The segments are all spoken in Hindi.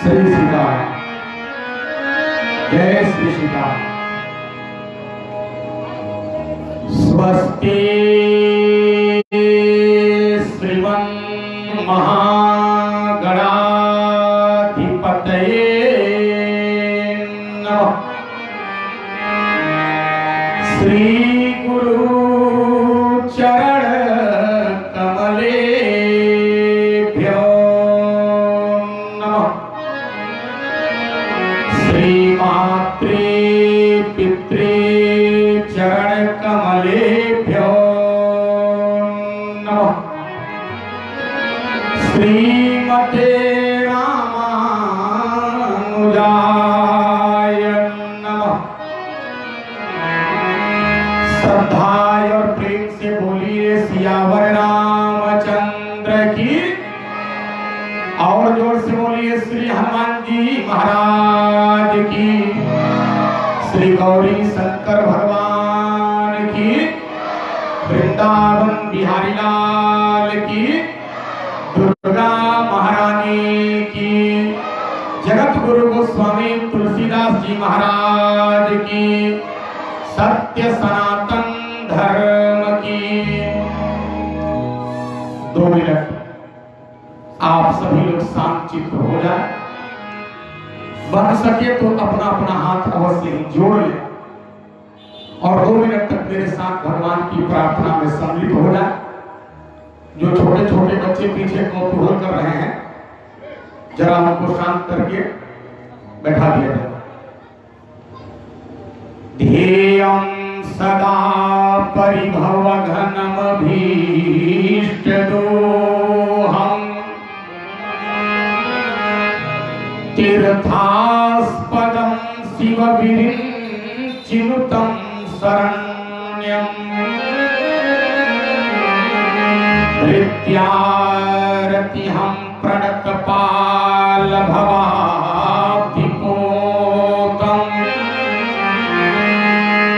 श्री सीता, जय श्री सीता। स्वस्ति श्रीमन् महागणाधिपतये नमः। श्री गुरु चरण कमलेभ्यो नमः। श्री मात्रे पित्रे चरण कमलेभ्यो नमः। श्रीमते रामानुजाय नमः। श्रद्धाय और प्रेम से बोलिए सियावर रामचंद्र की, और जोर से बोलिए श्री हनुमान जी महाराज की, श्री गौरी शंकर भगवान की, वृंदावन बिहारी लाल की, दुर्गा महारानी की, जगत गुरु गोस्वामी तुलसीदास जी महाराज की, सत्य सनातन धर्म की। 2 मिनट आप सभी लोग शांत चित्त हो जाए। बन सके तो अपना अपना हाथ अवश्य ही जोड़ ले और 2 मिनट तक मेरे साथ भगवान की प्रार्थना में सम्मिलित हो जाए। जो छोटे छोटे बच्चे पीछे कौतूहल कर रहे हैं, जरा उनको शांत करके बैठा दिया जाए। ध्येयं सदा परिभवघनमभीष्टदोहम् तीर्थास्पदं शिवविरिञ्चिनुतं शरण्यम् हृत्यारतिहं प्रणतपालभवाब्धिपोतम्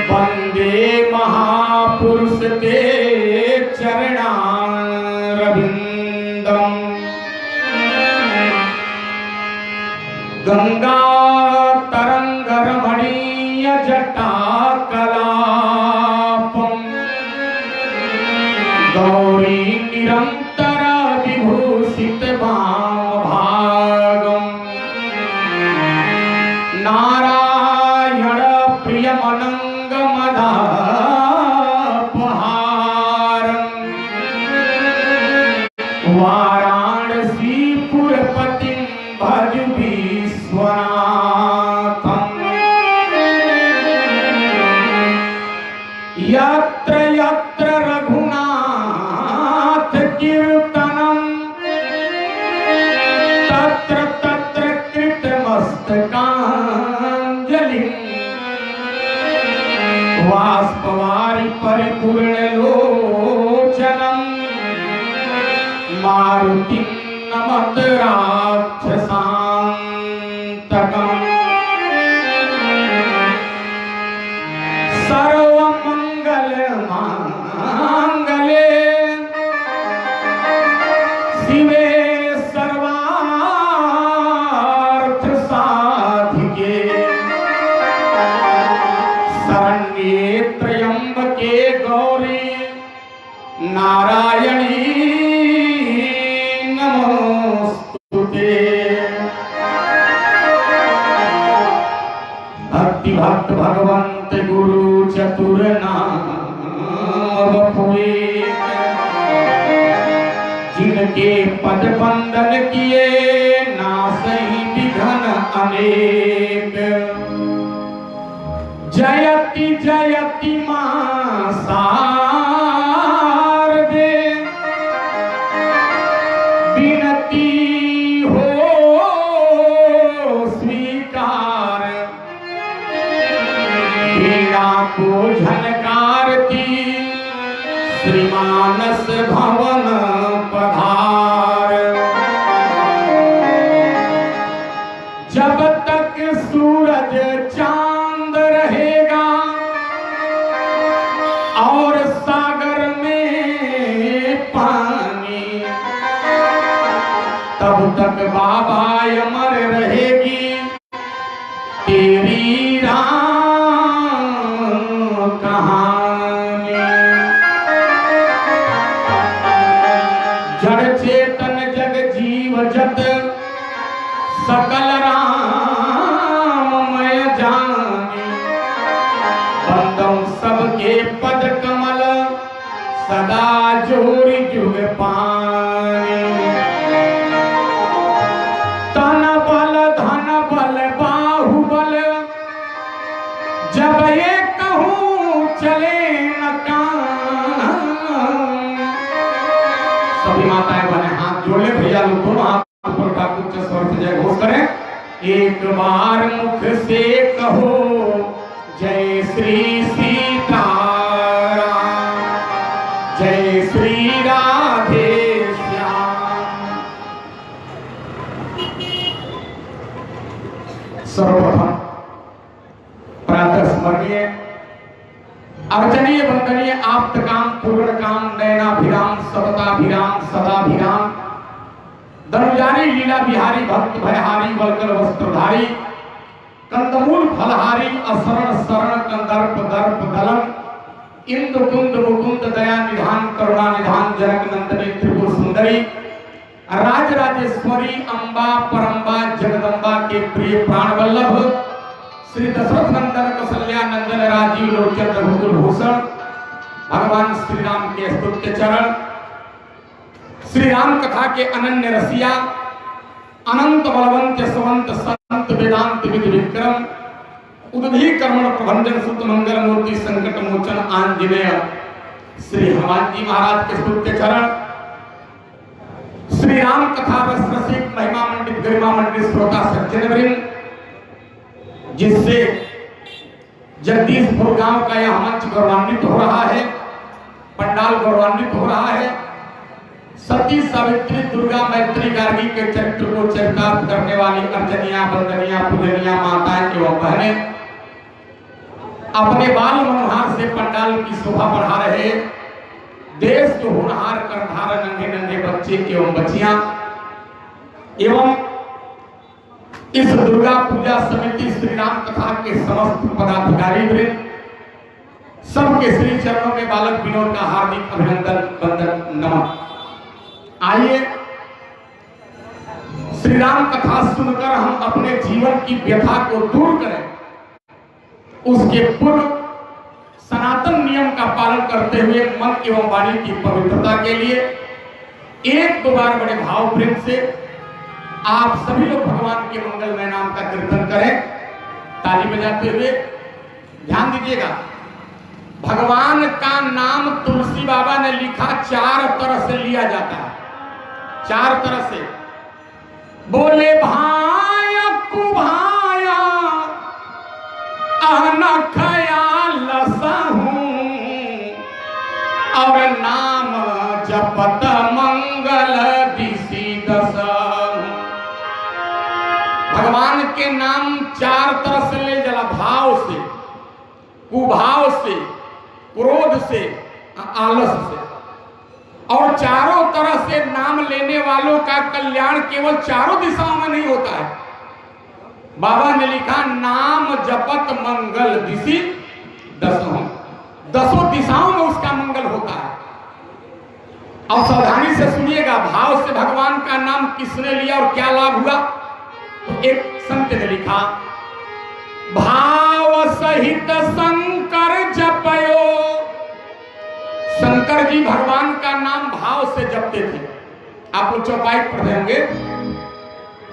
वन्दे महापुरुष ते चरणारविन्दम्। गंगा तरंग रमणीय जटाकलापम् गौरी निरंतर विभूषित भागम् नारायण प्रियमनंगमदापहारम् वाराणसीपुरपतिं भज विश्वनाथ। पूर्णलोचनं मारुतिं नमत राक्षसान्तकम् सर्वमङ्गलमाङ्गल्ये शिवे सर्वार्थसाधिके शरण्ये त्र्यम्बके गौरी नारायणी नमोस्तुते। भक्ति भक्त भगवंत गुरु चतुर नाम बपुए, जिनके पद बंदन किए नासई विघ्न अनेक। जयति जयति मां शारदे, विनती हो स्वीकार। वीणा को झनकारती श्रीमानस भवन पधार। जब तक सूरज चांद रहेगा और सागर में पानी, तब तक बाबा अमर रहेगी तेरी राम कहानी। जड़ चेतन जग जीव जत सकल राममय जानी। बंदों सबके पद कमल सदा जोरी जुग पानी। तन बल धन बल बाहुबल, जब ये कहूँ चले न काम। सभी माताएं बने हाथ जोड़े, भैया लोग दोनों हाथ ऊपर का उच्च स्वर से जय घोष करें। एक बार मुख से कहो जय श्री सीताराम, जय श्री राधे श्याम। सर्वप्रथम प्रातः स्मरणीय अर्चनीय वंदनीय आप्त काम पूर्ण काम नयनाभिराम सबताभिराम सदाभिराम धनुजारी लीला बिहारी भक्त भयहारी वल्कल वस्त्रधारी कंदमूल फलहारी असरण शरण कंदर्प दर्प दलन इंद्र कुंद मुकुंद दया निधान करुणा निधान जनक नंदनी त्रिपुर सुंदरी राज राजेश्वरी अम्बा परम्बा जगदम्बा के प्रिय प्राण वल्लभ श्री दशरथ नंदन कौशल्या नंदन राजीव लोचन रघुकुल भूषण भगवान श्री राम के स्तुत्य चरण, श्री राम कथा के अनन्य रसिया अनंत बलवंत यशवंत संत वेदांत विधि विक्रम उदधी कर्मण प्रभंजन सुत मंगल मूर्ति संकट मोचन आंजनेय श्री हनुमान जी महाराज के स्तुत्य चरण, श्री राम कथा रस रसिक महिमा मंडित गरिमा मंडित श्रोता सज्जन वृंद, जिससे जगदीशपुर गांव का यह मंच गौरवान्वित हो रहा है, पंडाल गौरवान्वित हो रहा है। सती सावित्री दुर्गा मैत्री गार्गी के चरित्र को चरितार्थ करने वाली अर्चनिया वंदनिया पूजनिया माताएं एवं बहनें अपने बाल मनोहार से पंडाल की शोभा बढ़ा रहे देश के होनहार कर्णधार नंगे नंगे बच्चे एवं बच्चियां एवं इस दुर्गा पूजा समिति श्री राम कथा के समस्त पदाधिकारी वृंद सबके श्री चरणों में बालक विनोद का हार्दिक अभिनंदन वंदन नमन। आइए श्री राम कथा सुनकर हम अपने जीवन की व्यथा को दूर करें। उसके पूर्व सनातन नियम का पालन करते हुए मन एवं वाणी की पवित्रता के लिए एक दो बार बड़े भाव प्रेम से आप सभी लोग भगवान के मंगलमय नाम का कीर्तन करें, ताली बजाते हुए। ध्यान दीजिएगा, भगवान का नाम तुलसी बाबा ने लिखा 4 तरह से लिया जाता है, 4 तरह से। बोले भाय कुभाया अन खयाल सहूं भगवान के नाम चार तरह से ले जला, भाव से, कुभाव से, क्रोध से, आलस से। और चारों तरह से नाम लेने वालों का कल्याण केवल चारों दिशाओं में नहीं होता है। बाबा ने लिखा नाम जपत मंगल दिशि दसों, दसों दिशाओं में उसका मंगल होता है। अब सावधानी से सुनिएगा, भाव से भगवान का नाम किसने लिया और क्या लाभ हुआ। तो एक संत ने लिखा, भाव सहित शंकर जपयो। शंकर जी भगवान का नाम भाव से जपते थे। आप लोग चौपाई पढ़े होंगे,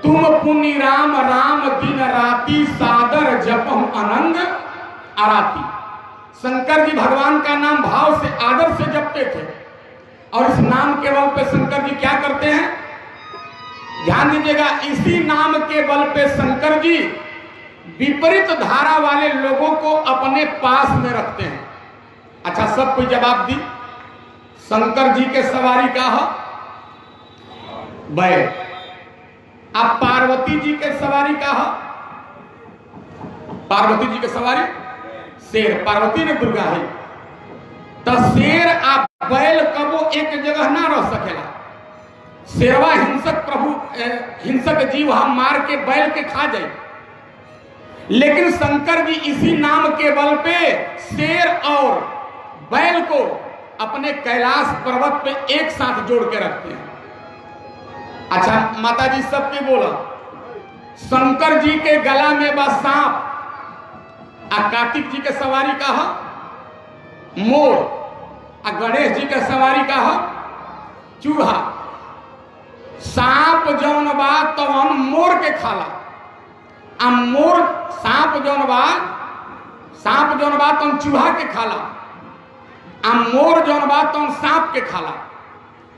तुम पुनि राम राम दिन राति सादर जपहु अनंग आराती। शंकर जी भगवान का नाम भाव से, आदर से जपते थे। और इस नाम के बल पे शंकर जी क्या करते हैं, ध्यान दीजिएगा, इसी नाम के बल पे शंकर जी विपरीत धारा वाले लोगों को अपने पास में रखते हैं। अच्छा, सब कोई जवाब दी। शंकर जी के सवारी का है बैल। अब पार्वती जी के सवारी का है, पार्वती जी के सवारी शेर, पार्वती ने दुर्गा है। तो शेर आप बैल कबो एक जगह ना रह सकेला। शेरवा हिंसक प्रभु, हिंसक जीव हम मार के बैल के खा जाए। लेकिन शंकर जी इसी नाम के बल पे शेर और बैल को अपने कैलाश पर्वत पे एक साथ जोड़ के रखते हैं। अच्छा, माता जी सबके बोला, शंकर जी के गला में बस सांप, और कार्तिक जी के सवारी का है मोर, और गणेश जी के सवारी का है चूहा। सांप जौन बा तवन मोर के खाला, आ मोर सांप जौन बा तवन चूहा के खाला, आ मोर जौन बा तवन सांप के खाला।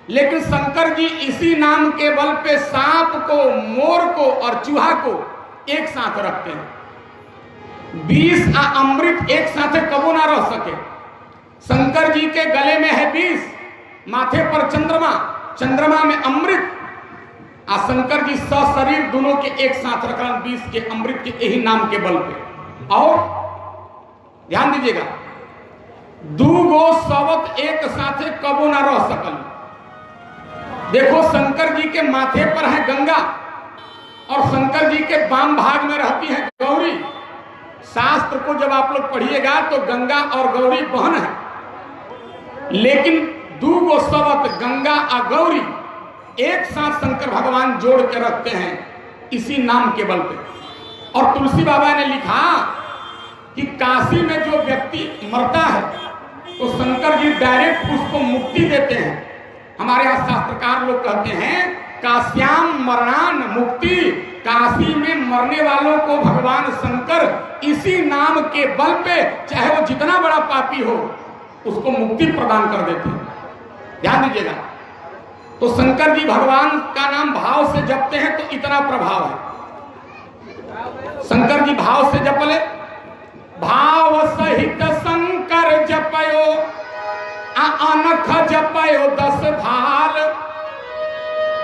लेकिन शंकर जी इसी नाम के बल पे सांप को, मोर को और चूहा को एक साथ रखते हैं। विष आ अमृत एक साथ कबो ना रह सके। शंकर जी के गले में है विष, माथे पर चंद्रमा, चंद्रमा में अमृत, आ शंकर जी सशरीर दोनों के एक साथ रखना विष के, अमृत के, यही नाम के बल पे। और ध्यान दीजिएगा, दूगो सवत एक साथ कबो ना रह सकल। देखो, शंकर जी के माथे पर है गंगा और शंकर जी के वाम भाग में रहती है गौरी। शास्त्र को जब आप लोग पढ़िएगा तो गंगा और गौरी बहन है, लेकिन दूगो सवत गंगा और गौरी एक साथ शंकर भगवान जोड़ के रखते हैं इसी नाम के बल पे। और तुलसी बाबा ने लिखा कि काशी में जो व्यक्ति मरता है तो शंकर जी डायरेक्ट उसको मुक्ति देते हैं। हमारे यहाँ शास्त्रकार लोग कहते हैं, काश्याम मरणान मुक्ति, काशी में मरने वालों को भगवान शंकर इसी नाम के बल पे, चाहे वो जितना बड़ा पापी हो, उसको मुक्ति प्रदान कर देते हैं। ध्यान दीजिएगा, तो शंकर जी भगवान का नाम भाव से जपते हैं तो इतना प्रभाव है। शंकर जी भाव से जपले, भाव सहित शंकर जपयो, अनख जपयो 10 भाल।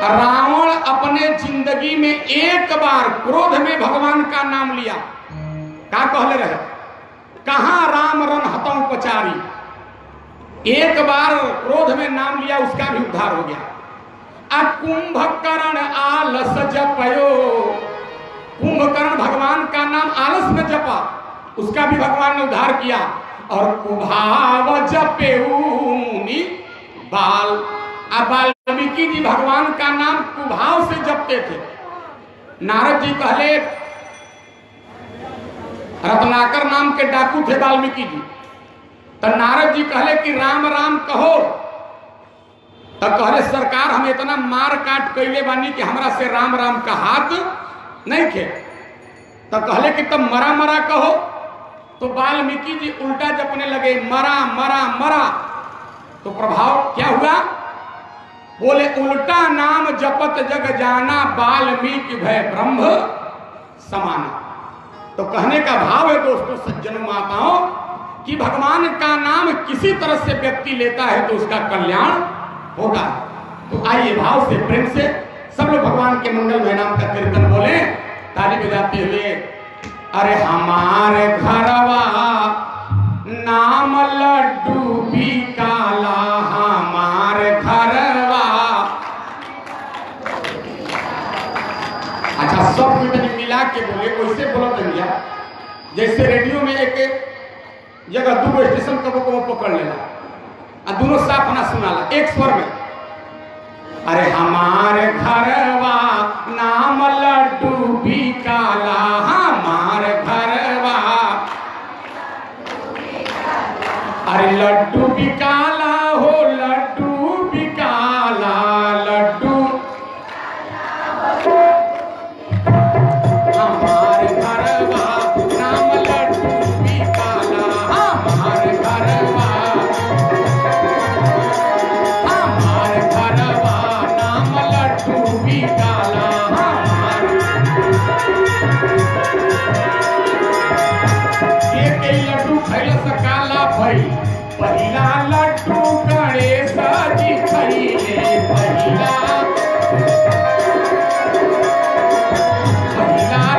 रावण अपने जिंदगी में एक बार क्रोध में भगवान का नाम लिया, क्या कहले रहे, कहां राम रन हतम पचारी। एक बार क्रोध में नाम लिया, उसका भी उद्धार हो गया। कुंभकर्ण आलस जपयो, कुंभकर्ण भगवान का नाम आलस में जपा, उसका भी भगवान ने उद्धार किया। और कुभाव जपेऊ मुनि बाल, अब वाल्मीकि जी भगवान का नाम कुभाव से जपते थे। नारद जी कहले, रत्नाकर नाम के डाकू थे वाल्मीकि जी, तो नारद जी कहले कि राम राम कहो। तो कहले, सरकार हम इतना मार काट कैले बानी कि हमरा से राम राम का हाथ नहीं खे। तो कहले कि तब मरा मरा कहो। तो वाल्मीकि जी उल्टा जपने लगे, मरा मरा मरा। तो प्रभाव क्या हुआ, बोले उल्टा नाम जपत जग जाना, वाल्मीकि भय ब्रह्म समाना। तो कहने का भाव है दोस्तों, सज्जनों, माताओं, कि भगवान का नाम किसी तरह से व्यक्ति लेता है तो उसका कल्याण होगा। तो आइए भाव से, प्रेम से सब लोग भगवान के मंगलमय नाम का कीर्तन बोले। ताली बजाते हुए, अरे हमारे घरवा नाम लड्डू भी काला, हमारे घरवा। अच्छा, सब में मिला के बोले, वैसे बोलो भैया जैसे रेडियो में एक जगह दो स्टेशन कबो कबो पकड़ लेला और दोनों साफ ना सुनाला एक स्वर में। अरे हमारे घरवा नाम लड्डू भी काला, हमारे घरवा। अरे लड्डू भी काला हो, लड्डू भी काला, लड्डू हमारे घरवा नाम लड्डू भी काला, हमारे घरवा, हमारे घरवा नाम लड्डू भी काला, हमारे। एक लड्डू खैला से काला भई, पहिला लड्डू गणेश जी खैले, पहिला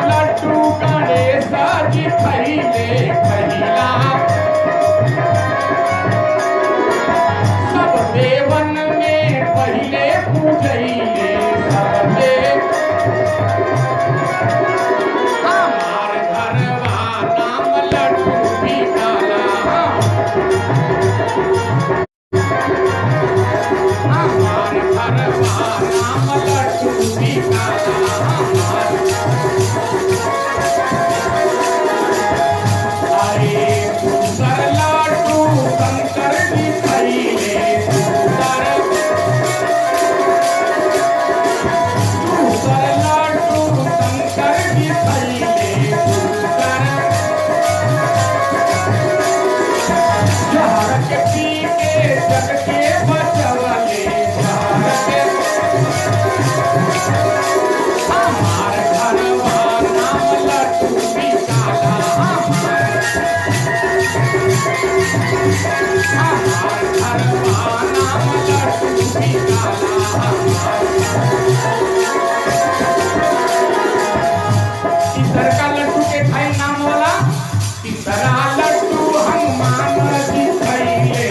लड्डू गणेश जी खैले, पहिला सब देवन में पहिले पूजैले, सब देव हमारे घरवा नाम लड्डू भी काला, हमारे घरवा नाम लड्डू भी काला, हमारे। अरे दूसर लड्डू शंकर जी खैले, दूसर लड्डू शंकर जी खैले, दूसर जहर के पी के जग के बचवले, जहर के हमारे घरवा नाम लड्डू भी काला, हमारे घरवा नाम लड्डू भी काला, तीसर का लड्डू के खाए नाम वाला, तीसरा लड्डू हनुमान जी खैले,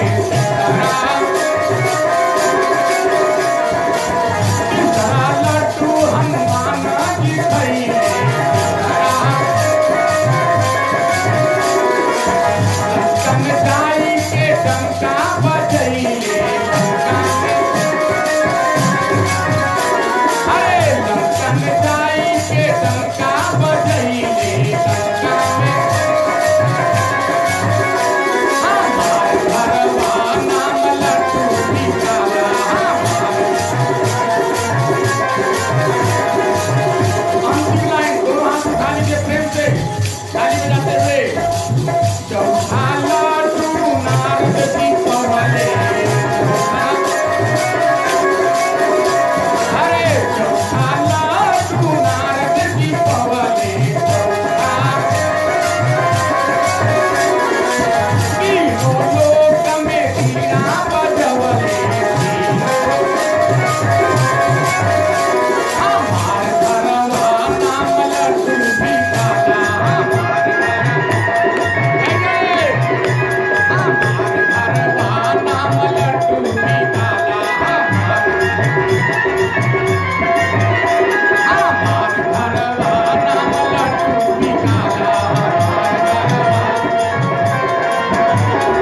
तीसरा लड्डू हनुमान जी खैले, लंकन जाई के डंका बजैले, अरे लंकन जाई के डंका बजैले, लंका में हमारे घरवा नाम लड्डू भी काला, अंतिम लाइन दोनों हाथ उठा लीजिए प्रेम से, ताली बजाते हुए। चौथा लड्डू नारद जी पवले, अरे चौथा लड्डू नारद जी पवले, तीनों लोक में बीना बजवले, हमारे घरवा नाम लड्डू भी काला, हमारे घरवा नाम लड्डू भी काला, हमारे घरवा नाम लड्डू भी काला,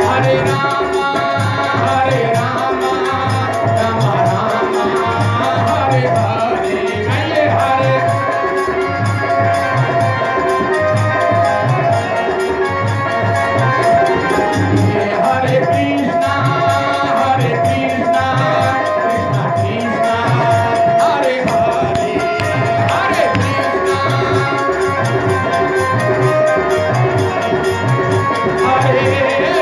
हरे रामा राम राम हरे हरे, ये हरे ये हरे कृष्णा कृष्णा कृष्णा हरे हरे, हरे कृष्णा हरे हरे।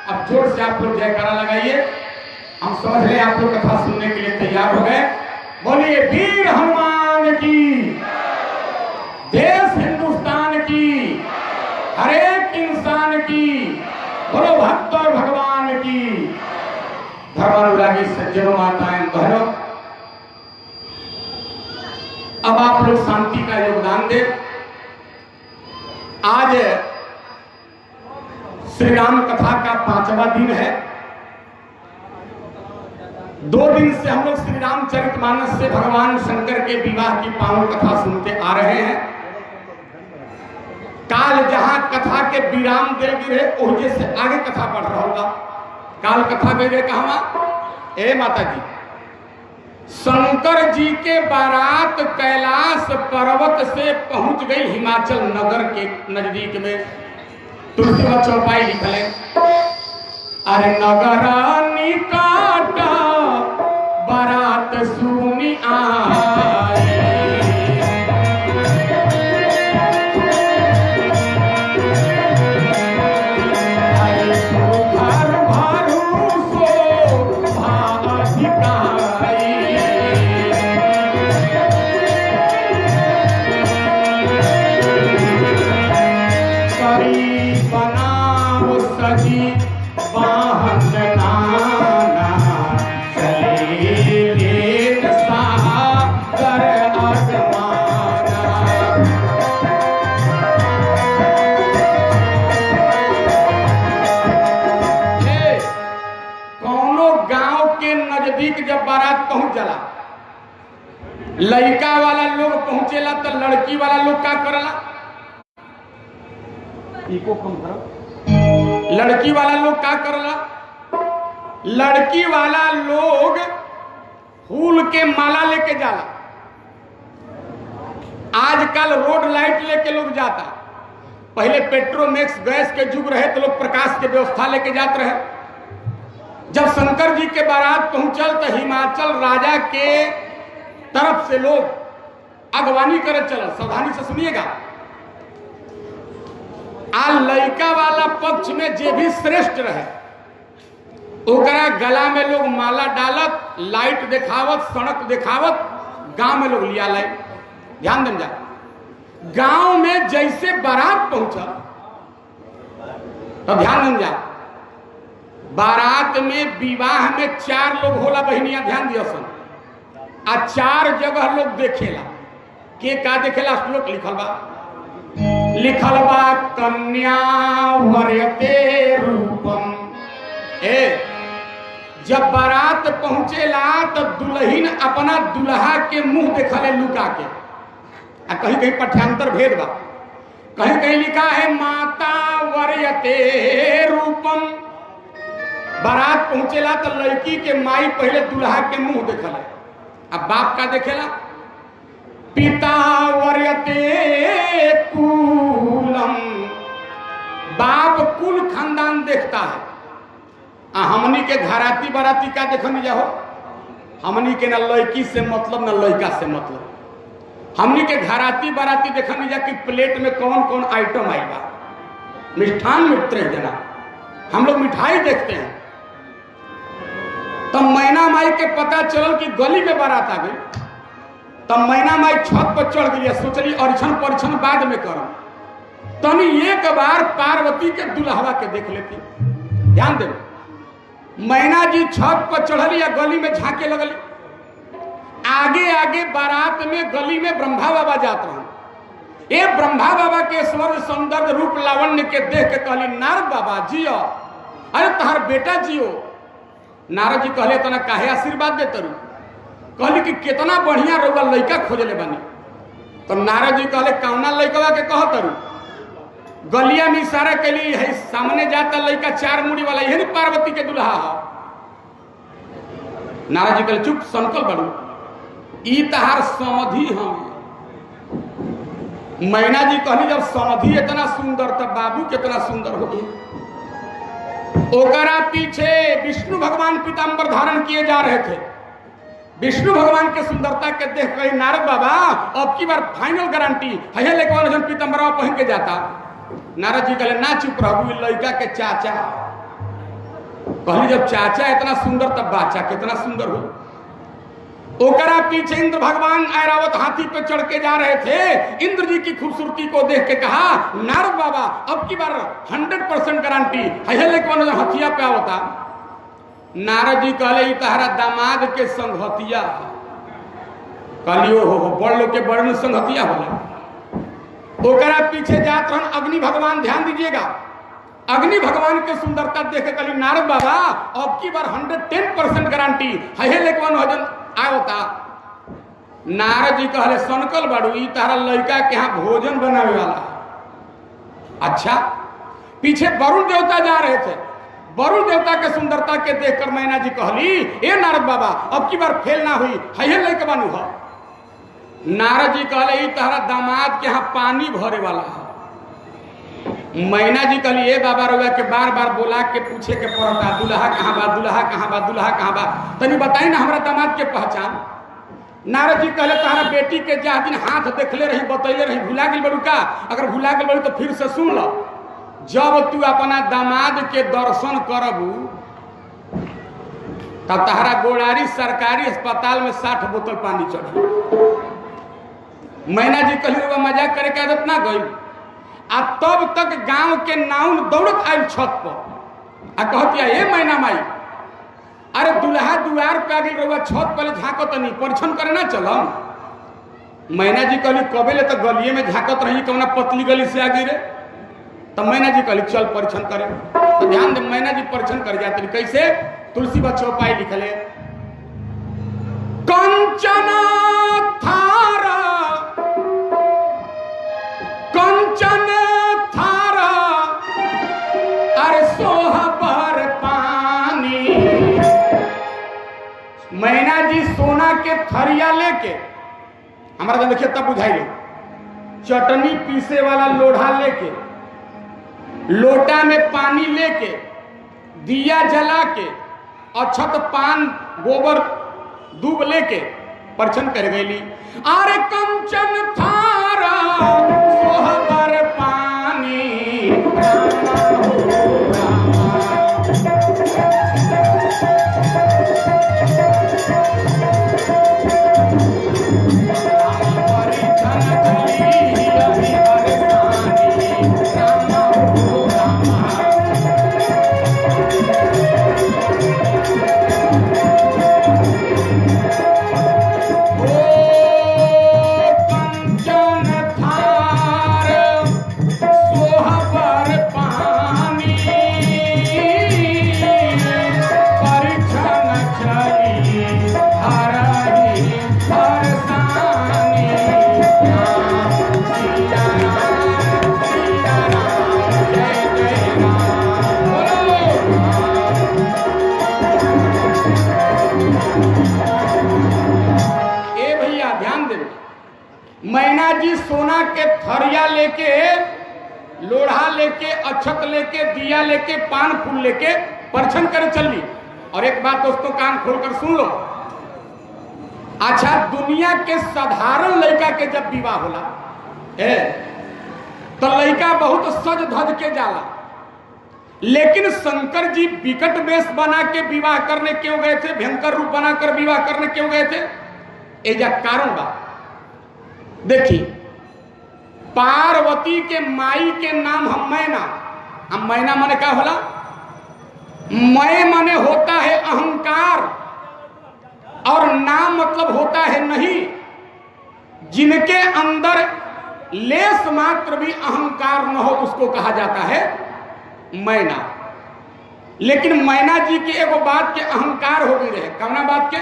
अब जोर से आप लोग जयकारा लगाइए, हम समझ रहे आप लोग कथा सुनने के लिए तैयार हो गए। बोलिए वीर हनुमान की, देश हिंदुस्तान की, हर एक इंसान की, बोलो भक्त और भगवान की। धर्मानुरागी सज्जनों, माताएं, बहनों, अब आप लोग शांति का योगदान दें। आज श्री राम कथा का 5वां दिन है। 2 दिन से हम लोग श्री रामचरितमानस से भगवान शंकर के विवाह की पावन कथा सुनते आ रहे हैं। काल जहां कथा के विराम दे गिरे ओहिजे से आगे कथा बढ़ रहा होगा। काल कथा गए कहा ए माता जी, शंकर जी के बारात कैलाश पर्वत से पहुंच गई हिमाचल नगर के नजदीक में। तुलसी चौपाई लिखल है, अरे नगर निकट बारात सुनी आए, जब बारात पहुंच जाला, लड़का वाला लोग पहुंचेला तो लड़की वाला लोग का करला, इको कम करो। लड़की वाला लोग का करला, लड़की वाला लोग फूल के माला लेके जाला। आजकल रोड लाइट लेके लोग जाता, पहले पेट्रोमैक्स गैस के युग रहे तो लोग प्रकाश के व्यवस्था लेके जाते रहे। जब शंकर जी के बारात पहुंचल तो हिमाचल राजा के तरफ से लोग अगवानी करे चल। सावधानी से सुनिएगा। आ लड़का वाला पक्ष में जे भी श्रेष्ठ रहे ओकरा गला में लोग माला डालत, लाइट दिखावत, सड़क दिखावत गांव में लोग लिया लाए। ध्यान दें जा, गांव में जैसे बारात पहुंचा तो ध्यान दें जा, बारात में विवाह में 4 लोग होला बहनिया, ध्यान दिया सन। आ 4 जगह लोग देखेला के का देखेला, श्लोक लिखल बा कन्या वरयते रूपम। जब बारात पहुंचेला तो दुल्हन अपना दुल्हा के मुंह देखले लुका के। आ कहीं कहीं पठांतर भेद बा, कहीं कहीं लिखा है माता वरयते रूपम। बारात पहुंचेला तो लड़की के माई पहले दुल्हा के मुंह देखल, अब बाप का देखेला पिता वरयते कुलम। बाप कुल खानदान देखता है। हमनी के घराती बाराती का देखनी जाओ, हमनी के ना लड़की से मतलब ना लड़का से मतलब। हमनी के घराती बाराती देखनी जा कि प्लेट में कौन कौन आइटम आई बा। मिष्ठान में उतरे जना हम लोग मिठाई देखते हैं। तब मैना माई के पता चलल कि गली में बारात आ गई, तब मैना माई छत पर चढ़ गई, सोचली अरिछन परिछन बाद में करम, तनी एक बार पार्वती के दुल्हवा के देख लेती। ध्यान दे, मैना जी छत पर चढ़ली या गली में झांके लगली। आगे आगे बारात में गली में ब्रह्मा बाबा जात रहे। ये ब्रह्मा बाबा के स्वर्ग सौंदर्य रूप लावण्य के देख के कहली नारद बाबा जियो, अरे तहार बेटा जियो। नारद जी कहले तना काहे आशीर्वाद दे तरू, कहली कि कितना बढ़िया रउआ लड़का खोजले बानी। तो नारद जी कहले कौना लड़कवा के कह तरू, गलिया में इशारा कैली है, सामने जाता लड़का 4 मुड़ी वाला, यही पार्वती के दुल्हा है। नारद जी कहले चुप संकल बड़ू, ई तहार समधि हम। मैना जी कहली जब समधि इतना सुंदर तब बाबू कितना सुंदर होगी। ओकरा पीछे विष्णु भगवान पीताम्बर धारण किए जा रहे थे। विष्णु भगवान के सुंदरता के देख कर नारद बाबा अब की बार फाइनल गारंटी है लेकिन जन पीताम्बरवा पहन के जाता। नारद जी कहले ना चुप रहू, लड़का के चाचा। कहली जब चाचा इतना सुंदर तब बाचा कितना सुंदर हो। ओकरा पीछे इंद्र भगवान ऐरावत हाथी पे चढ़ के जा रहे थे। इंद्र जी की खूबसूरती को देख के कहा नारद बाबा अब की बार 100% गारंटी है लेकिन हथिया पे आवता। नारद जी कहले तहरा दामाद के संघतिया कहलियो हो बड़ लोग के बड़ संगतिया होला। ओकरा पीछे जात रहन अग्नि भगवान। ध्यान दीजिएगा, अग्नि भगवान के सुंदरता देख के कहली नारद बाबा अब की बार 110% गारंटी है लेकिन भजन आवता। नारद जी कहले सनकल बाड़ू ई तारा लड़का के यहाँ भोजन बनावे वाला। अच्छा, पीछे वरुण देवता जा रहे थे। वरुण देवता के सुंदरता के देखकर मैना जी कहली ए नारद बाबा अब की बार फेल ना हुई है लड़का बानू है। नारद जी कहले ई तारा दामाद के यहाँ पानी भरे वाला है। मैना जी कहली ए बाबा रउआ के बार बार बोला के पूछे के पड़ता दुल्हा कहाँ बा, दुल्हा कहाँ बा, दुल्हा कहाँ बा, तनी बताई ना हमारा दामाद के पहचान। नारद जी कहले तारा बेटी के जा दिन हाथ देखले रही बतैले रही भुला गेल बड़ू का? अगर भुला गेल बड़ू तो फिर से सुन लो। जब तू अपना दामाद के दर्शन करबू तब तहरा गोड़ारी सरकारी अस्पताल में 60 बोतल पानी चढ़ी। मैना जी कहली रउआ मजाक करे के आदत ना गई। आ तब तक गांव के नाउन दौड़त आयल छत पर आ कहतिया ए मैना माई अरे दुल्हा दुआर पे आगे रउआ छत पर झाँकत नहीं परीक्षण करे ना चलम। मैना जी कहली कबेले तो गलिए में झाँकत रही कौना पतली गली से आगे रे। तब मैना जी कहली चल परीक्षण करे। तो ध्यान दे मैना जी परीक्षण कर जाते कैसे? तुलसी बच्चों पाई लिखले कंचना थारा कंचन थारा अरे सोहा पर पानी। मैना जी सोना के थरिया लेके हमारा देखिए तब बुझाइए चटनी पीसे वाला लोढ़ा लेके लोटा में पानी लेके दिया जला के अक्षत पान गोबर दूब लेके परछन कर गईली। अरे कंचन थारा सोहबर पानी मैना जी सोना के थरिया लेके लोढ़ा लेके अक्षत लेके दिया लेके पान फूल लेके परछन करे चलनी। और एक बात दोस्तों कान खोलकर सुन लो। अच्छा, दुनिया के साधारण लड़का के जब विवाह होला तो लड़का बहुत सज धज के जाला, लेकिन शंकर जी विकट वेश बना के विवाह करने क्यों गए थे? भयंकर रूप बनाकर विवाह करने क्यों गए थे? एजा कारण बा। देखिए, पार्वती के माई के नाम हम मैना। हम मैना माने क्या होला? मैं माने होता है अहंकार और नाम मतलब होता है नहीं। जिनके अंदर लेस मात्र भी अहंकार न हो उसको कहा जाता है मैना। लेकिन मैना जी की एगो बात के अहंकार हो गई रहे। कौना बात के?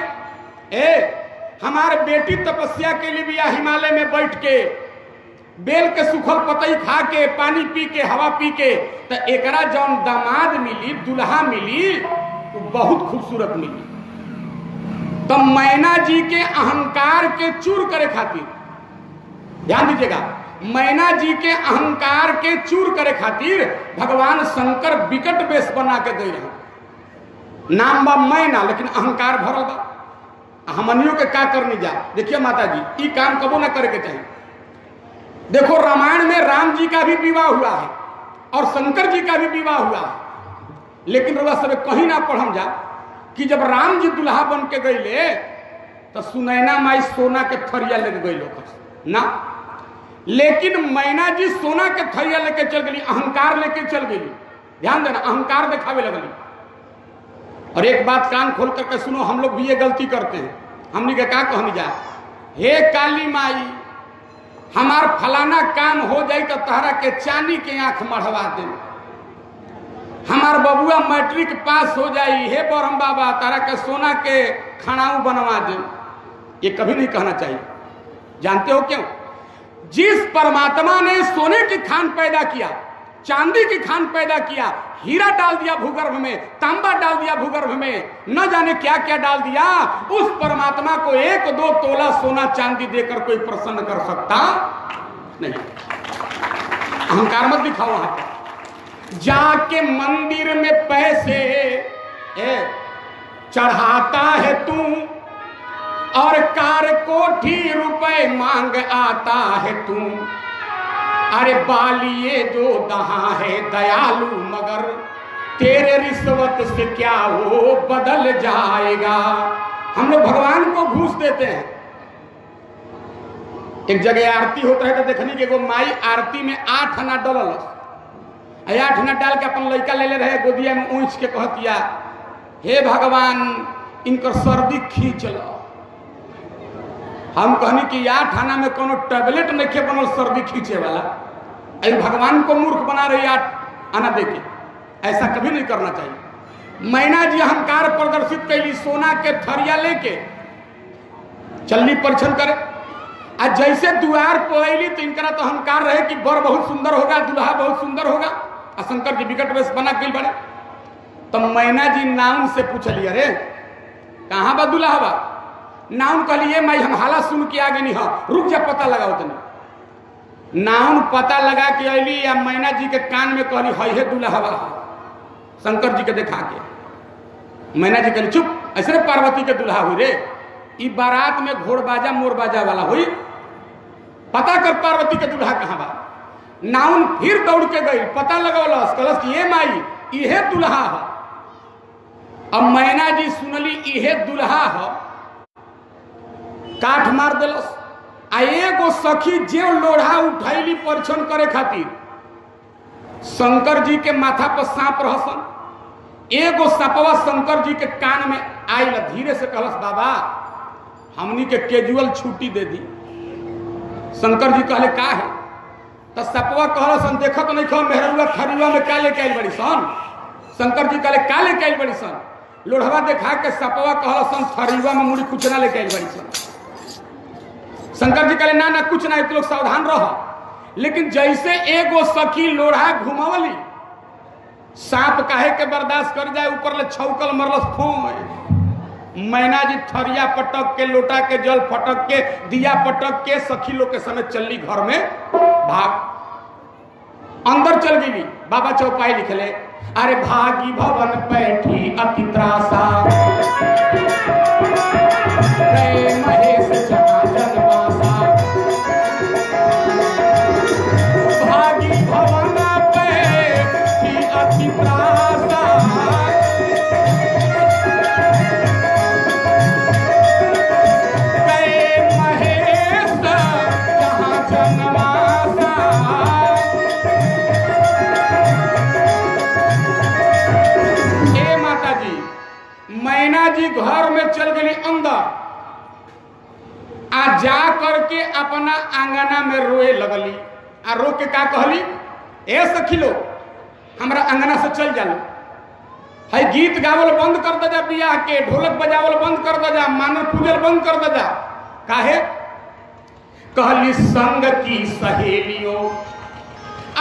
हमारे बेटी तपस्या के लिए भी या हिमालय में बैठ के बेल के सुखल पतई खा के पानी पी के हवा पी के तो एकरा जौन दामाद मिली दुल्हा मिली तो बहुत खूबसूरत मिली। तो मैना जी के अहंकार के चूर करे खातिर, ध्यान दीजिएगा, मैना जी के अहंकार के चूर करे खातिर भगवान शंकर विकट वेश बना के दे रहे। नाम बा मैना लेकिन अहंकार भरल बा। हमनियों के का करनी जा? देखिए माता जी, ये काम कबो ना करे के चाहिए। देखो, रामायण में राम जी का भी विवाह हुआ है और शंकर जी का भी विवाह हुआ है, लेकिन रउआ सब कहीं ना पढ़म जा कि जब राम जी दुल्हा बन के गईले तो सुनैना माई सोना के थरिया लेके गई ना, लेकिन मैना जी सोना के थरिया लेके चल गई, अहंकार लेके चल गई। ध्यान देना, अहंकार दिखावे लगली। और एक बात कान खोल करके सुनो, हम लोग भी ये गलती करते हैं। हमने के क्या कहनी जा? हे काली माई, हमार फलाना काम हो जाए तो तहरा के चांदी के आंख मढ़वा दे, हमार बबुआ मैट्रिक पास हो जाई, हे बरम बाबा तहरा के सोना के खड़ाऊ बनवा दे। ये कभी नहीं कहना चाहिए। जानते हो क्यों? जिस परमात्मा ने सोने की खान पैदा किया, चांदी की खान पैदा किया, हीरा डाल दिया भूगर्भ में, तांबा डाल दिया भूगर्भ में, न जाने क्या क्या डाल दिया, उस परमात्मा को 1-2 तोला सोना चांदी देकर कोई प्रसन्न कर सकता नहीं। अहंकार मत दिखाओ। वहां पर जाके मंदिर में पैसे चढ़ाता है तू, और कार कोठी रुपए मांग आता है तू। अरे बालिए जो दहा है दयालु, मगर तेरे रिश्वत से क्या वो बदल जाएगा। हम लोग भगवान को घूस देते हैं। एक जगह आरती होता है तो देखने के वो माई आरती में 8 आना डलल, 8 आना डाल के अपन लड़का ले ले रहे गोदिया में ऊँच के कहतिया, हे भगवान इनकर सर्दी खींच लो। हम कहनी कि 8 आना में कोनो टैबलेट नहीं बनल सर्दी खींचे वाला, अरे भगवान को मूर्ख बना रही 8 आना देके। ऐसा कभी नहीं करना चाहिए। मैना जी अहंकार प्रदर्शित कैली, सोना के थरिया लेके चलनी परीक्षण करे। आज जैसे द्वार पर अली तो इनका तो अहंकार रहे कि बर बहुत सुंदर होगा, दुल्हा बहुत सुंदर होगा, और शंकर जी विकट वेश बना गई बड़े। तो मैना जी नाउन से पूछली, अरे कहाँ बा दुल्हा बा? नाउन कहलिए मैं हम हाला सुन के आ गई, हाँ रुक जा पता लगाओ तनी। नाउन पता लगा के अली या मैना जी के कान में कहली, है दुल्हा बा। शंकर जी के देखा के मैना जी कहली, चुप, ऐसे पार्वती के दुल्हा हुई रे, ई बारात में घोड़ बाजा मोर बाजा वाला हुई, पता कर पार्वती के दुल्हा कहाँ बा। नाउन फिर दौड़ के गई, पता लगौलस, कहलस कि ये माई इहे दुल्हा है। अब मैना जी सुनली इहे दुल्हा है, काठ मार दिलस। आ एगो सखी जे लोढ़ा उठैली परीक्षण करे खातिर, शंकर जी के माथा पर सांप रहसन, एगो सपवा शंकर जी के कान में आयल, धीरे से कहलस, बाबा हमनी के कैजुअल छुट्टी दे दी। शंकर जी कहले का है? तो सपवा कहलसन, देखत नहीं खो मेहरुआ खरुआ में काले कैल बड़ी सन। शंकर जी कहले काले कैल बड़ी सन। लोढ़वा देखा के सपवा कहलसन, थरिवा में मुड़ी कुछ ना ले कैल बड़ी सन। शंकर जी कहले ना ना कुछ ना, तो लोग सावधान रहो। लेकिन जैसे एगो सखी लोढ़ा घुमावली, सांप काहे के बर्दाश्त कर जाए, ऊपर ले छौकल मरलस फों। मैना जी थरिया पटक के, लोटा के जल फटक के, दिया पटक के सखी लोग के समेत चलली घर में भाग। अंदर चल गई। बाबा चौपाई लिखले, अरे भागी भवन बैठी अति त्रासा, महेश जहाँ जनवासा। भागी भवन बैठी अति त्रासा, महेश जहाँ जनवासा। हे माता जी, मैना जी घर में चल गई अंदर, आ जा करके अपना आंगना में रोए लगली। आ रो के का कहली, ए सखी लो हमरा आंगना से चल जालो, है गीत गावल बंद कर दे जा, बियाह के ढोलक बजावल बंद कर दे जा, मानव पूजल बंद कर दे जा। काहे? कहली संग की सहेलियों,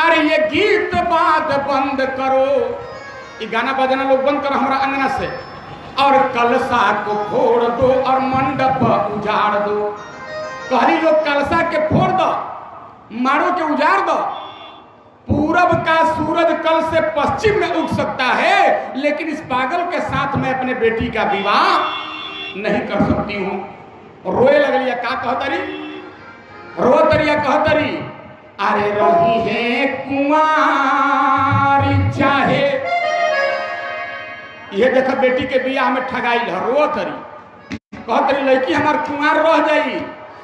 अरे ये गीत बात बंद करो, ये गाना बजाना लोग बंद करो हमरा अंगना से, और कलशा को फोड़ दो और मंडप उजाड़ दो। कहली लोग कलशा के फोड़ दो, मारो के उजाड़ दो। पूरब का सूरज कल से पश्चिम में उग सकता है, लेकिन इस पागल के साथ मैं अपने बेटी का विवाह नहीं कर सकती हूं। रोए लगलिया, का कहतरी? रोतरिया कहतरी, अरे रही है कुंवारी चाहे, ये देखा बेटी के बियाह में ठगाई है। रोतरी कहतरी, लड़की हमार कुंवार रह जाई,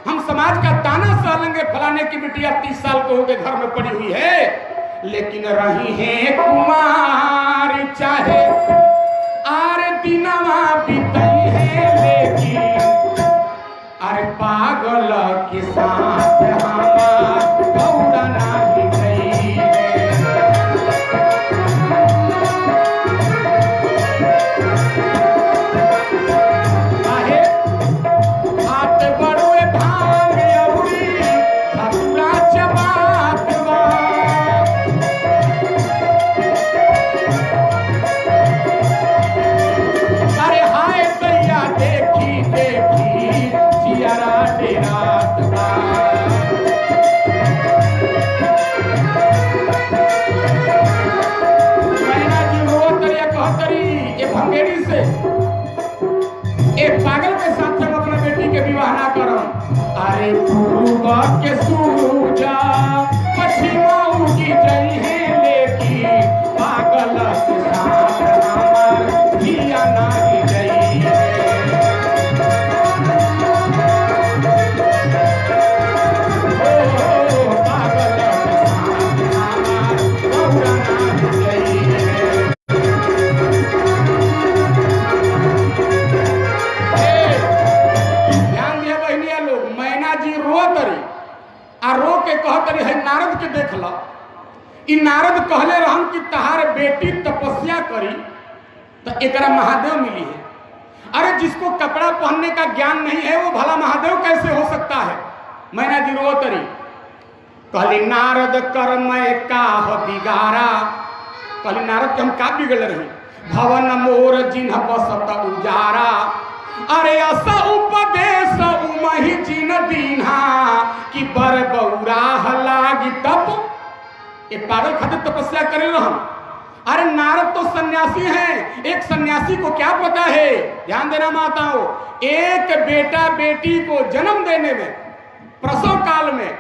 हम समाज का ताना सह लेंगे, फलाने की बिटिया 30 साल को होके घर में पड़ी हुई है, लेकिन रही है कुमार चाहे, आरे दिनवा बीतई है, लेकिन अरे पागल पागल के साथ हमार गौरा नाही गई काहे हाथ बड़ोए भांग अउरी धतूरा चबात बा अरे हाय दैया देखी देखी जियारा डेरात बा मैना जी रोत या कहतरी ये भंगेरी से एक पागल के साथ हम अपना बेटी के विवाह ना करम अरे पूर्व के सूरजा पश्चिमा उगी जई है लेकिन पागल के साथ हमार जिया नाही गई ओ पागल के साथ हमार गौरा नाही गई ध्यान दिया बहनिया लोग मैना जी रो तरी आ रो के कहतरी है नारद के देख ला इ नारद कहले रहन कि तहार बेटी तपस्या करी तो एकरा महादेव मिली है अरे जिसको कपड़ा पहनने का ज्ञान नहीं है वो भला महादेव कैसे हो सकता है मैना जी रो तरी कहली नारद कर्म का बिगारा कहली नारद के हम का बिगड़ रही भवन मोर जिन्ह बसत उजारा अरे असा उपदेश उमहि जिन दीन्हा कि बर बौरा लागी तप ये पागल खातिर तपस्या करे रहन अरे नारद तो सन्यासी हैं एक सन्यासी को क्या पता है ध्यान देना माताओं एक बेटा बेटी को जन्म देने में प्रसव काल में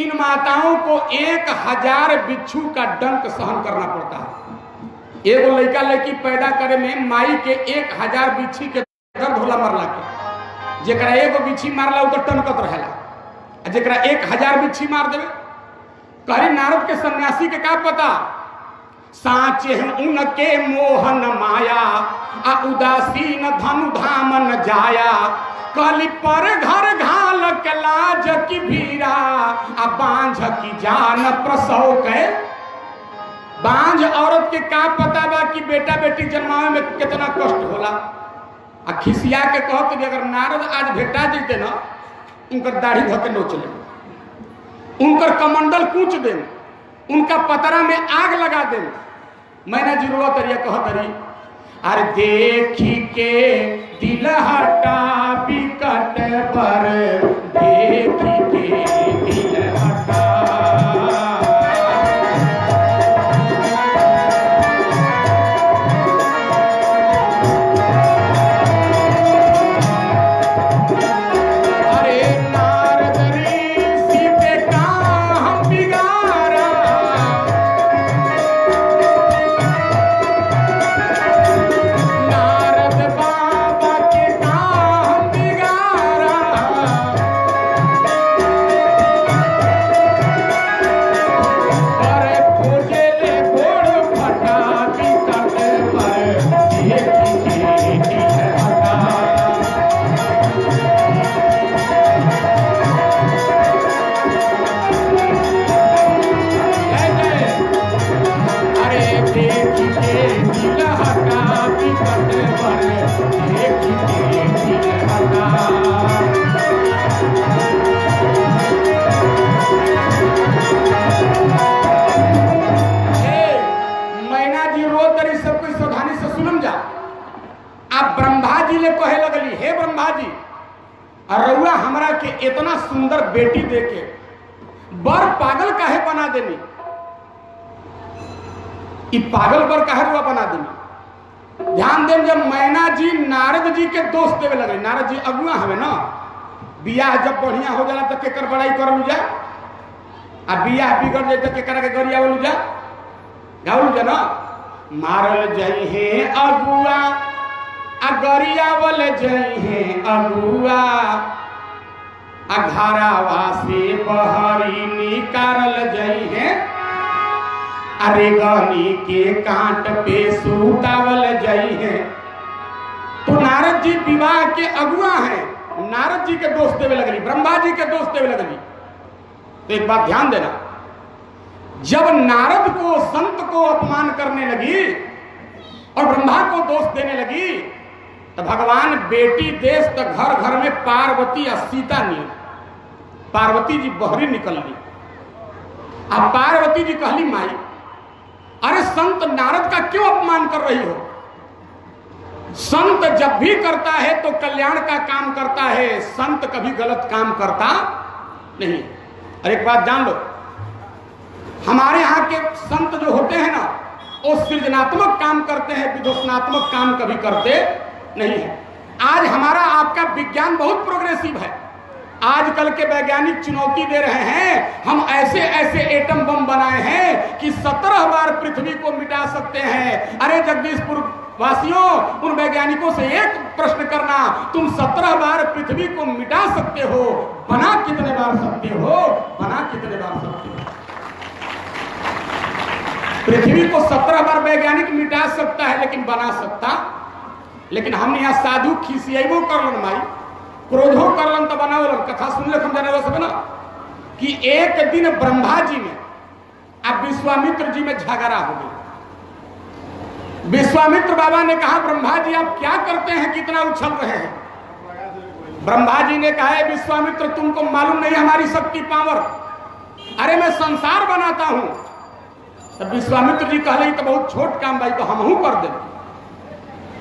इन माताओं को 1000 बिच्छू का डंक सहन करना पड़ता है एगो लड़का लड़की पैदा करे में माई के 1000 बिच्छी के दर्द होला मरला के जेकरा एगो बिच्छी मारला उ तो टनकत रहेला जेकरा 1000 बिच्छी मार देवे कहरी नारद के सन्यासी के का पता साचे उनके मोहन माया आ उदासीन धनु धामन जाया कली पर घर घाल के लाज की भीरा आ बांझ की जान प्रसव के बांझ औरत के का पता बा कि बेटा बेटी जन्मावे में कितना कष्ट होला आ खिसिया के कहत कि अगर नारद आज भेटा जैते ना उनकर दाढ़ी धके नोच ले उनकर कमंडल कूच दे उनका पतरा में आग लगा दे मैंने जरूर तरिया कहतरी अरे देखी के दिल हटा बिकट पर देखी के दिल हटा इतना सुंदर बेटी देके बर पागल काहे बना देनी इ पागल बर काहे रुआ बना देनी ध्यान दें जब मैना जी नारद जी के दोस्त देवे लगे नारद जी अगुआ हवे ना बियाह जब बढ़िया हो जाला तो केकर बड़ाई करल जा आ बियाह बिगड़ जाए तो केकरा के गरियावल जा गावल जा ना मारल जाई है अगुआ आ गरियावल जाई है अगुआ अघारावा से बहरी निकारल जाई है अरे गनी के कांट पे सुतावल जाई है तो नारद जी विवाह के अगुआ हैं नारद जी के दोष देवे लगली, ब्रह्मा जी के दोष देवे लगली। तो एक बात ध्यान देना, जब नारद को संत को अपमान करने लगी और ब्रह्मा को दोष देने लगी, तो भगवान बेटी देश तो घर घर में पार्वती और सीता नहीं, पार्वती जी बहरी निकल ली। अब पार्वती जी कहली माई, अरे संत नारद का क्यों अपमान कर रही हो? संत जब भी करता है तो कल्याण का काम करता है, संत कभी गलत काम करता नहीं। और एक बात जान लो, हमारे यहाँ के संत जो होते हैं ना, वो सृजनात्मक काम करते हैं, विध्वंसात्मक काम कभी करते नहीं है। आज हमारा आपका विज्ञान बहुत प्रोग्रेसिव है, आजकल के वैज्ञानिक चुनौती दे रहे हैं, हम ऐसे ऐसे एटम बम बनाए हैं कि 17 बार पृथ्वी को मिटा सकते हैं। अरे जगदीशपुर वासियों, उन वैज्ञानिकों से एक प्रश्न करना, तुम 17 बार पृथ्वी को मिटा सकते हो, बना कितने बार सकते हो? बना कितने बार सकते हो? पृथ्वी को 17 बार वैज्ञानिक मिटा सकता है, लेकिन बना सकता। लेकिन हमने यहाँ साधु खिसियाइबो करलन माई, क्रोधो करलन तो बनावलन। कथा सुन ले हम जाने वाले ना कि एक दिन ब्रह्मा जी में अब विश्वामित्र जी में झगड़ा हो गया। विश्वामित्र बाबा ने कहा, ब्रह्मा जी आप क्या करते हैं, कितना उछल रहे हैं? ब्रह्मा जी ने कहा, विश्वामित्र तुमको मालूम नहीं हमारी शक्ति पावर, अरे मैं संसार बनाता हूं। तब विश्वामित्र जी कहले, तो बहुत छोट काम भाई, तो हम ही कर दे।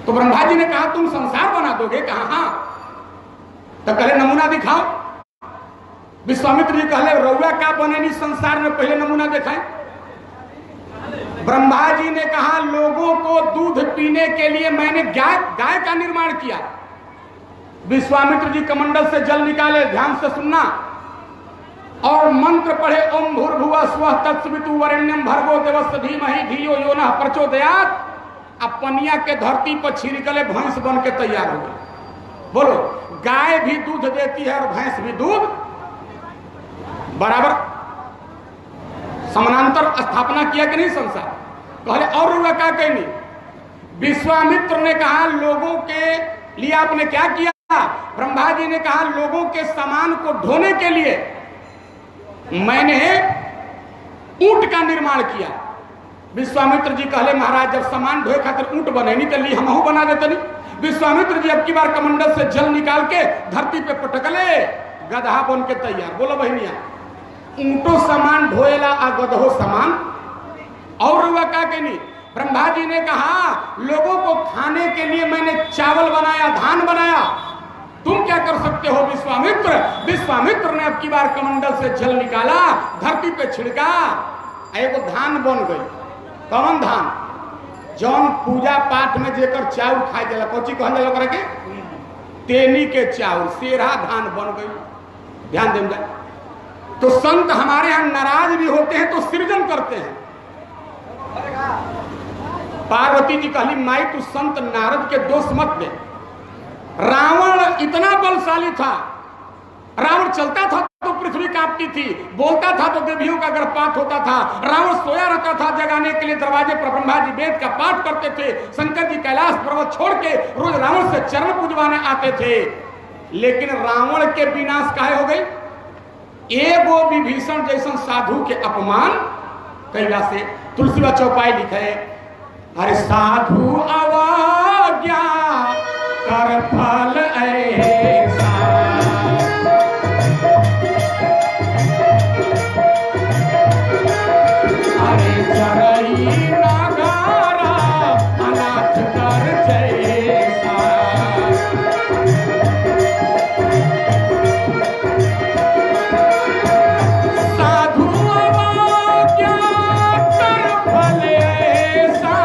तो ब्रह्मा जी ने कहा, तुम संसार बना दोगे? कहा हाँ। तो कहले नमूना दिखाओ। विश्वामित्र जी कहले, रउआ का बनेनी संसार में, पहले नमूना दिखाएं। ब्रह्मा जी ने कहा, लोगों को दूध पीने के लिए मैंने गाय का निर्माण किया। विश्वामित्र जी कमंडल से जल निकाले, ध्यान से सुनना, और मंत्र पढ़े, ओम भूर्भुवः स्वः तत्सवितुर्वरेण्यं भर्गो देवस्य धीमहि धियो यो नः प्रचोदयात्। अब पनिया के धरती पर छिड़कले, भैंस बन के तैयार हो गई। बोलो, गाय भी दूध देती है और भैंस भी दूध, बराबर समानांतर स्थापना किया कि नहीं संसार? कहले और रुआ क्या कहनी? विश्वामित्र ने कहा, लोगों के लिए आपने क्या किया? ब्रह्मा जी ने कहा, लोगों के सामान को ढोने के लिए मैंने ऊंट का निर्माण किया। विश्वामित्र जी कहले, महाराज जब सामान ढोए खातिर ऊंट बने नहीं, तो ली हमहू बना देते नहीं। विश्वामित्र जी अब की बार कमंडल से जल निकाल के धरती पे पटकले, गधा बन के तैयार। बोलो बहनिया, ऊंटो सामान ढोएला आ गधो सामान। और रुआ क्या कहनी? ब्रह्मा जी ने कहा, लोगों को खाने के लिए मैंने चावल बनाया, धान बनाया, तुम क्या कर सकते हो विश्वामित्र? विश्वामित्र ने अब की बार कमंडल से जल निकाला, धरती पे छिड़का, एगो धान बन गई। कौन धान? जौन पूजा पाठ में जेकर चाउर खाए जाला, कौची कहल जाला ओकरा के? तेनी के चाउर, सेरा धान बन गई। ध्यान देंगे। तो संत हमारे यहाँ नाराज भी होते हैं तो सृजन करते हैं। पार्वती जी कहली, माई तू संत नारद के दोष मत दे। रावण इतना बलशाली था, रावण चलता था तो पृथ्वी कांपती थी, बोलता था तो देवियों का गर्भपात होता था। रावण सोया रहता था, जगाने के लिए दरवाजे पर ब्रह्मा जी वेद का पाठ करते थे। शंकर जी कैलाश पर्वत छोड़ के रोज रावण से चरण पूजवाने आते थे। लेकिन रावण के विनाश काहे हो गई? एगो विभीषण जैसन साधु के अपमान कैला से। तुलसीवा चौपाई लिखे, अरे साधु अवज्ञा कर फल ऐसा, अरे चरई नगारा अनाथ कर जैसा। साधु अवज्ञा कर फल ऐसा,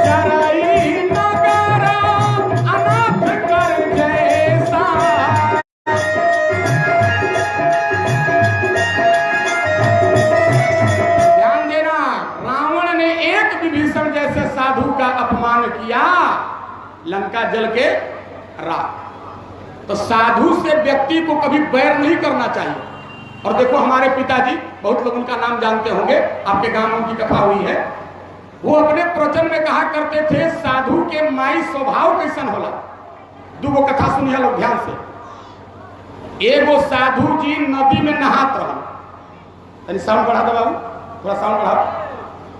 चरई नगारा अनाथ कर जैसा। ध्यान देना, रावण ने एक विभीषण जैसे साधु का अपमान किया, लंका जल के राख। तो साधु से व्यक्ति को कभी बैर नहीं करना चाहिए। और देखो हमारे पिताजी, बहुत लोग उनका नाम जानते होंगे, आपके गांव में उनकी कथा हुई है। वो अपने प्रवचन में कहा करते थे साधु के माई स्वभाव कैसन होला। दूगो कथा सुनिए लोग ध्यान से। एगो साधु जी नदी में नहात रह, साउंड बढ़ा दो बाबू, थोड़ा साउंड बढ़ाओ।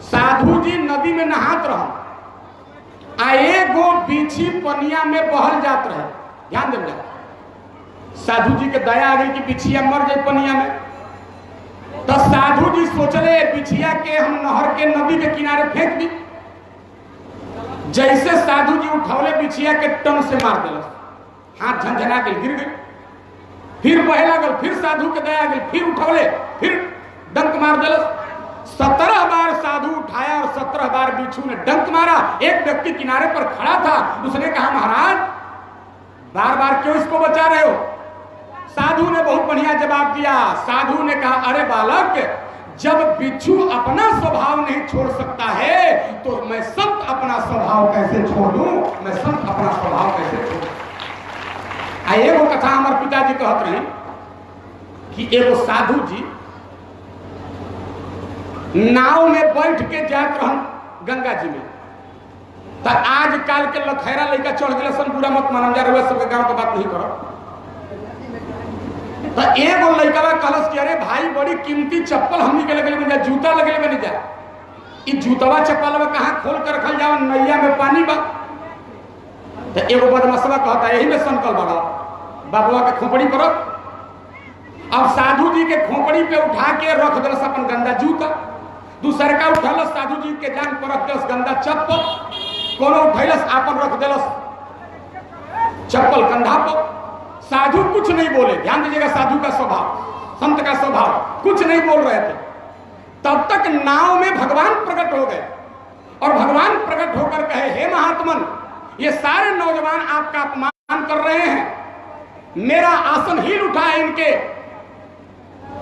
साधु जी नदी में नहात रह, आ एगो बिछी पनिया में बहल जात रहे। ध्यान दे, साधु जी के दया आ गई कि बिछिया मर जाए पनिया में। तो साधु जी सोचले बिछिया के हम नहर के नदी के किनारे फेंक दी। जैसे साधु जी उठौले बिछिया के टन से मार दिल, हाथ झंझना के गिर गई। फिर बहे लागल, फिर साधु के दया गई, फिर उठौले, फिर डंक मार दिल। 17 बार साधु उठाया और 17 बार बिच्छू ने डंक मारा। एक व्यक्ति किनारे पर खड़ा था, उसने कहा महाराज बार बार क्यों इसको बचा रहे हो। साधु ने बहुत बढ़िया जवाब दिया। साधु ने कहा अरे बालक, जब बिच्छू अपना स्वभाव नहीं छोड़ सकता है तो मैं संत अपना स्वभाव कैसे छोड़ दूं, मैं संत अपना स्वभाव कैसे छोड़ दूं। एगो कथा हमारे पिताजी कहत रहे कि एगो साधु जी नाव में बैठ के जात रहन गंगा जी में। तो आजकल के लखैरा लड़का चढ़ गए सन, पूरा मत मानम जा रहे, सबके गांव के बात नहीं करो। तो एगो लड़का कहलस कि अरे भाई बड़ी कीमती चप्पल हमनी के लगले बन जा, जूता लगले बन जा। ई जूतवा चप्पल में कहां खोल कर रखल जाओ, नैया में पानी बा। तो एगो बदमाशवा कहता यही में संकल बड़ा बाबुआ के खोपड़ी पर। अब साधु जी के खोपड़ी पे उठा के रख दिलस अपन गंदा जूता, दूसर का उठलस साधु जी के जान पर रख दिलस गंदा चप्पल, कोनो उठैलस आपन रख दिलस चप्पल कंधा पर। साधु कुछ नहीं बोले। ध्यान दीजिएगा, साधु का स्वभाव, संत का स्वभाव, कुछ नहीं बोल रहे थे। तब तक नाव में भगवान प्रकट हो गए और भगवान प्रकट होकर कहे हे महात्मन, ये सारे नौजवान आपका अपमान कर रहे हैं, मेरा आसन हिल उठा है इनके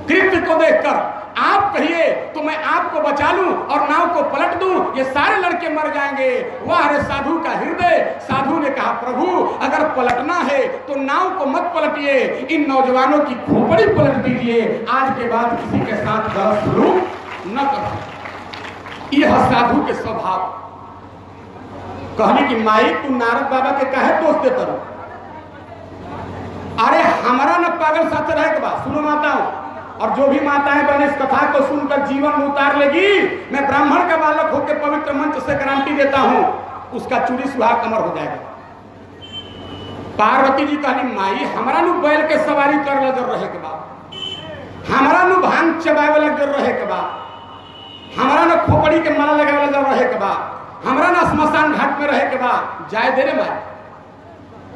कृत्य को देखकर। आप कहिए तो मैं आपको बचा लूं और नाव को पलट दूं, ये सारे लड़के मर जाएंगे। वाह रे साधु का हृदय। साधु ने कहा प्रभु अगर पलटना है तो नाव को मत पलटिए, इन नौजवानों की खोपड़ी पलट दीजिए। आज के बाद किसी के साथ गलत सलूक न करो। यह साधु के स्वभाव। कहने की माई तू नारद बाबा के कहे दोस्त देता रहो। अरे हमारा न पागल साथ रहे के बाद। सुनो माताओं, और जो भी माताएं बहनें इस कथा को सुनकर जीवन में उतार लेगी, मैं ब्राह्मण का बालक होकर पवित्र मंच से गारंटी देता हूं, उसका चूड़ी सुहाग कमर हो जाएगा। पार्वती जी कहली माई हमारा नु बैल के सवारी कर ले रहे के बाद, हमारा नु भांग चबाए वाला जर रहे के बाद, हमारा न खोपड़ी के माला लगाए वाला जर रहे के बाद, हमारा न स्मशान घाट में रहे के बाद। जाए दे रे माई,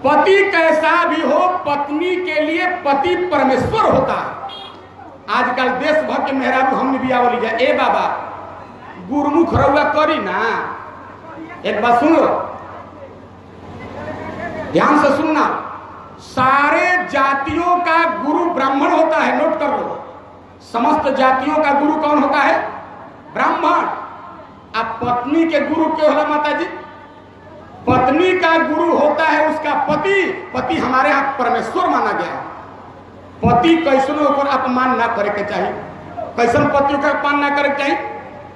पति कैसा भी हो पत्नी के लिए पति परमेश्वर होता है। आजकल देश भर के मेहराबू हमने भी आवली जाए, ए बाबा गुरुमुख रउआ करी ना। एक बात सुन लो, ध्यान से सुनना। सारे जातियों का गुरु ब्राह्मण होता है, नोट कर लो। समस्त जातियों का गुरु कौन होता है? ब्राह्मण। अब पत्नी के गुरु क्यों होला माता जी? पत्नी का गुरु होता है उसका पति। पति हमारे यहाँ परमेश्वर माना गया है। पति कैसनो ओकर अपमान ना करे के चाहिए। कैसन पतियों का अपमान ना करे के चाहिए?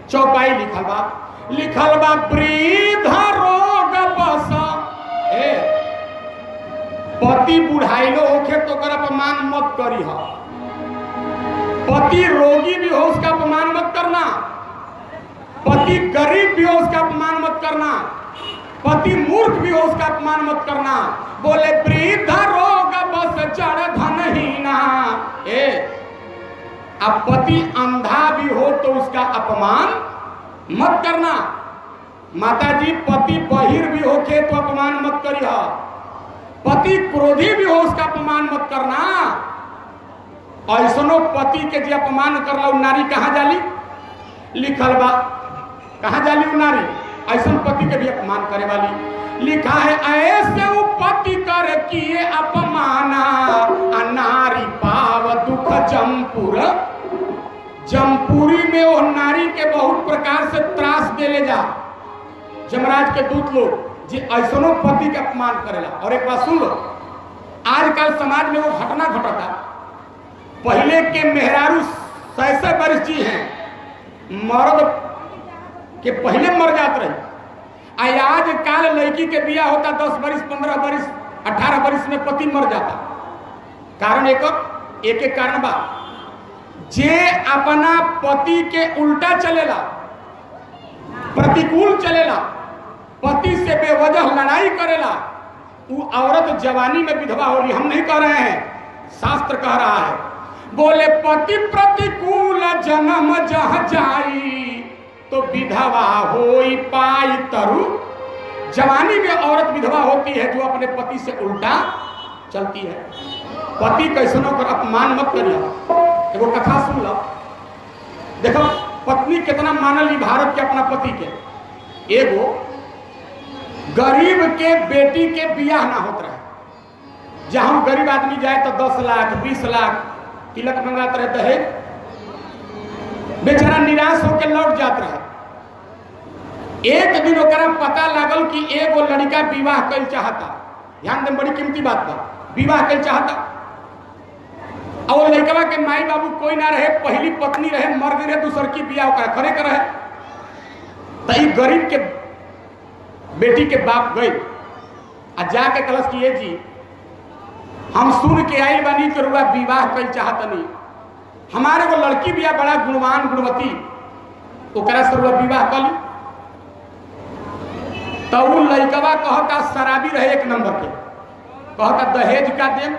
चौपाई लिखल बा वृद्ध रोग बस। पति बुढ़ाइलो होखे तो ओकर अपमान मत करी हो। पति रोगी भी हो उसका अपमान मत करना। पति गरीब भी हो उसका अपमान मत करना। पति मूर्ख भी हो उसका अपमान मत करना। बोले वृद्ध रोग बस जड़ धनहीना। अब पति अंधा भी हो तो उसका अपमान मत करना। माता जी पति बहिर भी होके तो अपमान मत करिए। पति क्रोधी भी हो उसका अपमान मत करना। ऐसनो पति के जो अपमान कर लो नारी कहाँ जाली? लिखल बा कहाँ जाली वो नारी? ऐसा पति के भी अपमान करे वाली। लिखा है ऐसे वो पति कर किए अपमाना, नारी पाव दुख जमपुर। जमपुरी में वो नारी के बहुत प्रकार से त्रास दे ले जा। जमराज के दूत लोग जी ऐसनो पति के अपमान करेला। और एक बात सुन लो, आजकल समाज में वो घटना घटता। पहले के मेहरारू 100 वर्ष जी हैं, मर्द कि पहले मर जात रही। आज काल लड़की के बियाह होता 10 बरिस 15 बरिस 18 बरिस में पति मर जाता। कारण एक कारण बा, जे अपना पति के उल्टा चलेला, प्रतिकूल चलेला, पति से बेवजह लड़ाई करेला, वो औरत जवानी में विधवा हो रही। हम नहीं कह रहे हैं, शास्त्र कह रहा है। बोले पति प्रतिकूल जन्म जह जाई तो विधवा होई पाई तरु। जवानी में औरत विधवा होती है जो अपने पति से उल्टा चलती है। पति कैसनों पर अपमान मत करिए। एगो कथा सुन लो, देखो पत्नी कितना मानल भारत के अपना पति के। एगो गरीब के बेटी के बियाह ना होता रहे, जहां गरीब आदमी जाए तो 10 लाख 20 लाख तिलक मंगाते रहते हैं, बेचारा निराश होकर लौट जाता है। एक दिन ओकरा पता लागल कि एगो लड़का विवाह कर चाहता। ध्यान दे, बड़ी कीमती बात बा। विवाह कर चाहता और लड़कवा के माई बाबू कोई ना रहे, पहली पत्नी रहे, मर गई रहे, दूसर की बियाह ओकरा करे कर रहे। तो गरीब के बेटी के बाप गए आ जाके कलश किए जी, हम सुन के आयल बानी कि रुआ विवाह कर चाहतनी, हमारे वो लड़की बिया बड़ा गुणवान गुणवती, ओकरा से रुआ विवाह कर ली। तो वो लड़कवा कहता शराबी रहे एक नंबर के, कहता दहेज का दे।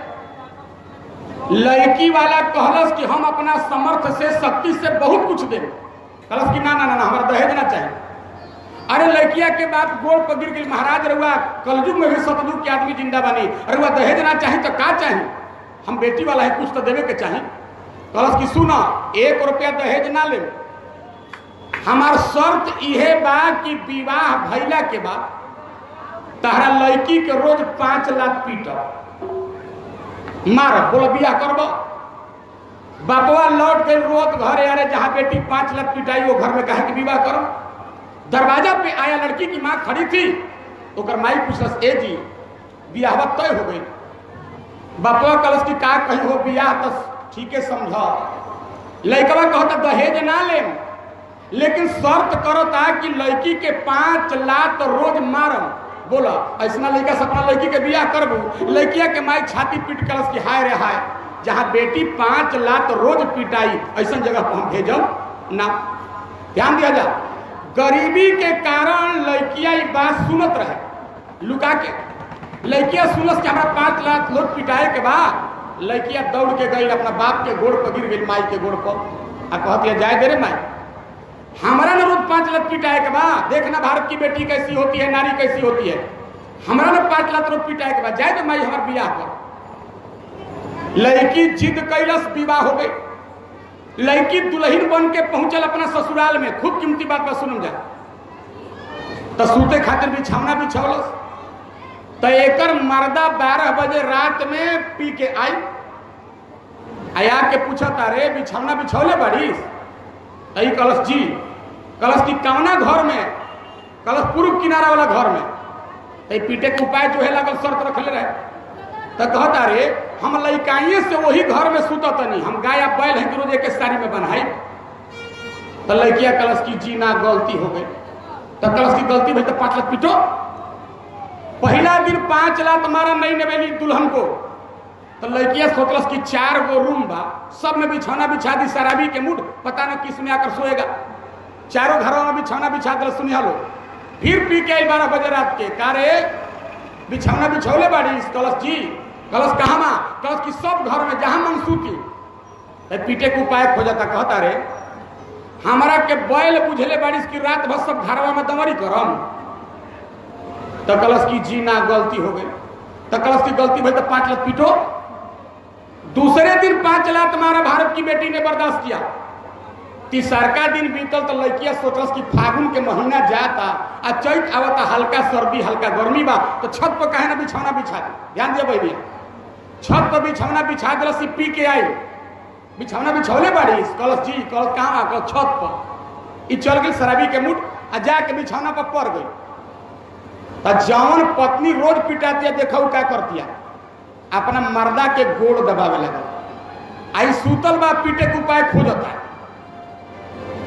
लड़की वाला कहलस कि हम अपना समर्थ से शक्ति से बहुत कुछ दे। कहलस कि ना ना ना हमारा दहेज ना चाहिए। अरे लड़किया के बाप गोड़ पर गिर गई, महाराज रुआ कलयुग में भी सतयुग के आदमी जिंदा बनी, रुआ दहेज ना चाहिए तो का चाहिए, हम बेटी वाला है कुछ तो देवे के चाहिए। कहलस कि सुना 1 रुपया दहेज ना ले, हमार शर्त इहे बा कि विवाह भइला के बाद तहरा लड़की के रोज 5 लाख पीटब मार। बोलो बियाह करब। बापवा लौट के रोत घरे, अरे जहां बेटी 5 लाख पिटाई वो घर में कहे कि विवाह करो। दरवाजा पे आया, लड़की की माँ खड़ी थी, तो माई पूछलस ए जी बियाह तय हो गई। बापवा कलश की का कही हो बियाह तो ठीक है समझा। लड़कवा कहता दहेज ना ले, लेकिन शर्त करो ता कि लड़की के 5 लाख रोज मारम। बोला ऐसा लड़का से अपना लड़की के बियाह करबू। लड़किया के माई छाती पीट कलश की हाय रे हाय, जहां बेटी 5 लाख रोज पिटाई ऐसा जगह पर हम भेजब ना। ध्यान दिया जा, गरीबी के कारण लड़किया ये बात सुनत रहे लुका के। लड़किया सुनस कि हमारा 5 लाख लोग पिटाए के बाद लड़किया दौड़ के गई, अपना बाप के गोड़ पर गिर गई, माई के गोड़ पर, आ कहती है जाए दे रे माई, हमारा ना रोज 5 लाख पिटाए के बाद, देखना भारत की बेटी कैसी होती है, नारी कैसी होती है, हमारा ना 5 लाख रोज पिटाए के बाद जाए दे माई हमारे बियाह पर। लड़की जिद कैलस, विवाह हो गई। लड़की दुल्हन बन के पहुंचल अपना ससुराल में। खूब कीमती बात बा सुन जा। तो सूते खातिर बिछौना बिछौलस। तो एकर मर्दा 12 बजे रात में पी के आई, आया के पूछता रे बिछौना बिछौले बड़ी। तई कलश जी, कलश की कवना घर में, कलश पूर्व किनारा वाला घर में। तई पीटे के उपाय जो है लागल शर्त रखले रहे। तो कहता रे हम लड़काइए से वही घर में सुतत नहीं, हम गाय बैल है रोज एक साड़ी में बनाई। तो लड़किया कलश की जी ना गलती हो गई। तो कलश की गलती भाई तो 5 लाख पीटो। पहला दिन 5 लाख मारा नहीं नवेली दुल्हन को। तो लड़किया सोचलस कि 4 गो रूम बा, सब में बिछौना बिछा दी, शराबी के मूड पता न किस में आकर सोएगा। चारों घरों में बिछौना बिछा दिल। सुनिया लो, फिर पी के 12 बजे रात के कारे बिछौना बिछौले बाड़ी। कलश जी, कलश कहाँ मा, कलश की सब घर में जहां मन सूती। पीटे के उपाय खोजता। कहता रे हमारा के बैल बुझले बाड़ी की रात भर सब घरवा में दमरी करम। तो कलश की जी ना गलती हो गई। तो कलश की गलती भाई तो 5 लाख पीटो। दूसरे दिन 5 लाख तुम्हारा भारत की बेटी ने बर्दाश्त किया। तीसरका दिन बीतल तो लड़किया सोचलस कि फागुन के महीना जाता आ चैत आवता, हल्का सर्दी हल्का गर्मी बा, तो छत पर कहे ना बिछौना बिछा दे। ध्यान दिया भैया, छत पर बिछौना बिछा दिलस। पी के आई, बिछौना बिछौले बाड़ी। कलश जी, कलश कहाँ आ, छत पर। चल गई शराबी के मुठ आ जाके बिछौना पर पड़ गई। तो जौन पत्नी रोज पिटाती देखा क्या करती, अपना मर्दा के गोड़ दबावे लगा। आई सूतल बा, पीटे के उपाय खोजता है।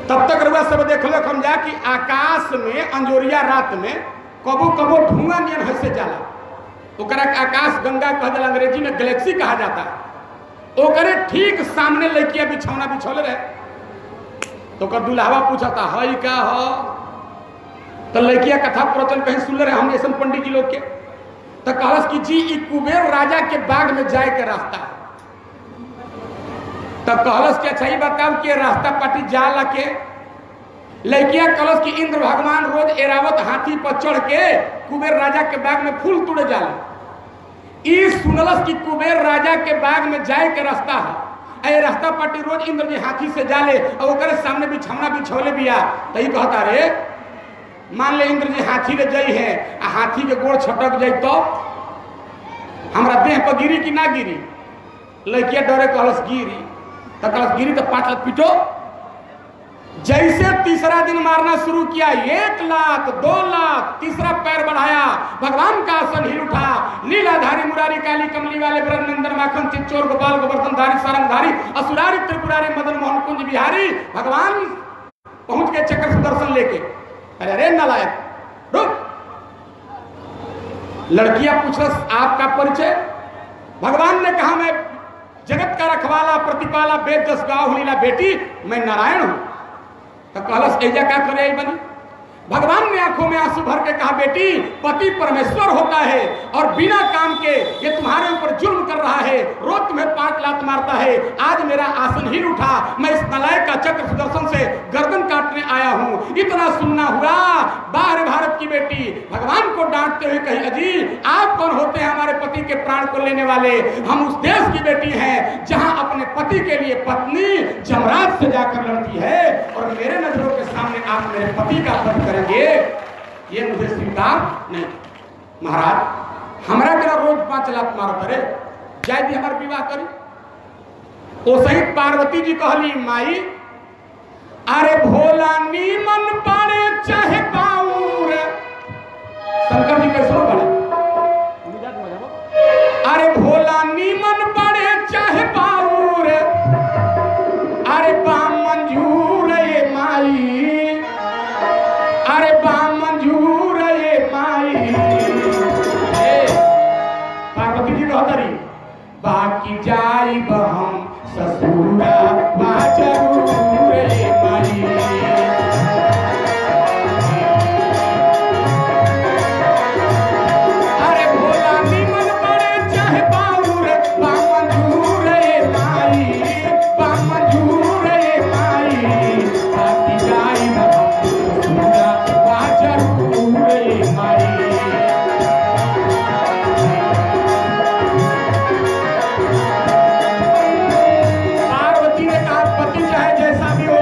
तब तक रुआ सब देख लो हम जा कि आकाश में अंजोरिया रात में कबो कबो धुआं नियन हंसे जाला, ओकरा आकाश गंगा कह जाला, अंग्रेजी में गैलेक्सी कहा जाता है। ओकरे ठीक सामने लड़किया बिछौना बिछौले रहे, तो ओकर दुल्हावा पूछता हई का हो, तो लड़किया कथा प्रवचन कहीं सुन रहे हम ऐसा पंडित जी लोग के, तो कहलस कि जी ई कुबेर राजा के बाग में जाए के रास्ता है। तब कहलस कि अच्छा ही बताओ कि रास्ता पाटी जाला के। लड़किया कहलस कि इंद्र भगवान रोज एरावत हाथी पर चढ़ के कुबेर राजा के बाग में फूल तुड़े जाले। ई सुनलस कि कुबेर राजा के बाग में जाए के रास्ता है, ए रास्ता पाटी रोज इंद्र जी हाथी से जाले और ओकरे सामने बिछौना बिछौले बिया। तो ई कहता रे मान ले इंद्र जी हाथी ले जाई है आ हाथी के गोड़ छटक जाई तो हमरा देह पर गिरी कि ना गिरी। लड़किया डरे कहलस गिरी, तो कहलस गिरी तो 5 लाख पीटो। जैसे तीसरा दिन मारना शुरू किया 1 लाख 2 लाख, तीसरा पैर बढ़ाया, भगवान का आसन हिल उठा। लीलाधारी मुरारी काली कमली वाले ब्रह्मनंदन माखन चिच्चोर गोपाल गोवर्धनधारी सारंगधारी असुरारी त्रिपुरारी मदन मोहन कुंज बिहारी भगवान पहुंच गए चक्र सुदर्शन लेके। अरे अरे नालायक रुक। लड़कियां पूछलस आपका परिचय। भगवान ने कहा मैं जगत का रखवाला प्रतिपाला वेद जस गाँव लीला बेटी मैं नारायण हूं। तो कहलस एजा क्या करे बनी। भगवान ने आंखों में आंसू भर के कहा बेटी पति परमेश्वर होता है और बिना काम के ये तुम्हारे ऊपर जुल्म कर रहा है, रोज तुम्हें 5 लात मारता है। आज मेरा आसन हिल उठा, मैं इस नलायक का चक्र सुदर्शन से गर्दन काटने आया हूं। इतना सुनना हुआ बाहर भारत की बेटी भगवान को डांटते हुए कही अजी आप कौन होते हैं हमारे पति के प्राण को लेने वाले। हम उस देश की बेटी हैं जहां अपने पति के लिए पत्नी जमराज से जाकर लड़ती है और मेरे नजरों के सामने आप मेरे पति का वध करेंगे, ये मुझे स्वीकार नहीं। महाराज हमारा मेरा रोज 5 लाख मारत रे, जाए भी हमारे विवाह करी। ओ सही पार्वती जी कहली माई अरे भोला नीमन पाड़े चाहे बाऊर। शंकर जी कैसे बने अरे भोला नीमन पाड़े चाहे बाऊर, अरे बाम मंजूर ये माई, अरे बाम मंजूर ये माई। पार्वती जी कहतरी बाकी जाई हम ससुरा बा जरूर ये माई। अरे भोला निमन पड़े चाहे बाऊर, बाम मंजूर ये माई, बाम मंजूर ये माई। बाकी जाई हम ससुरा बा जरूर ये माई। पार्वती ने कहा पति चाहे जैसा भी हो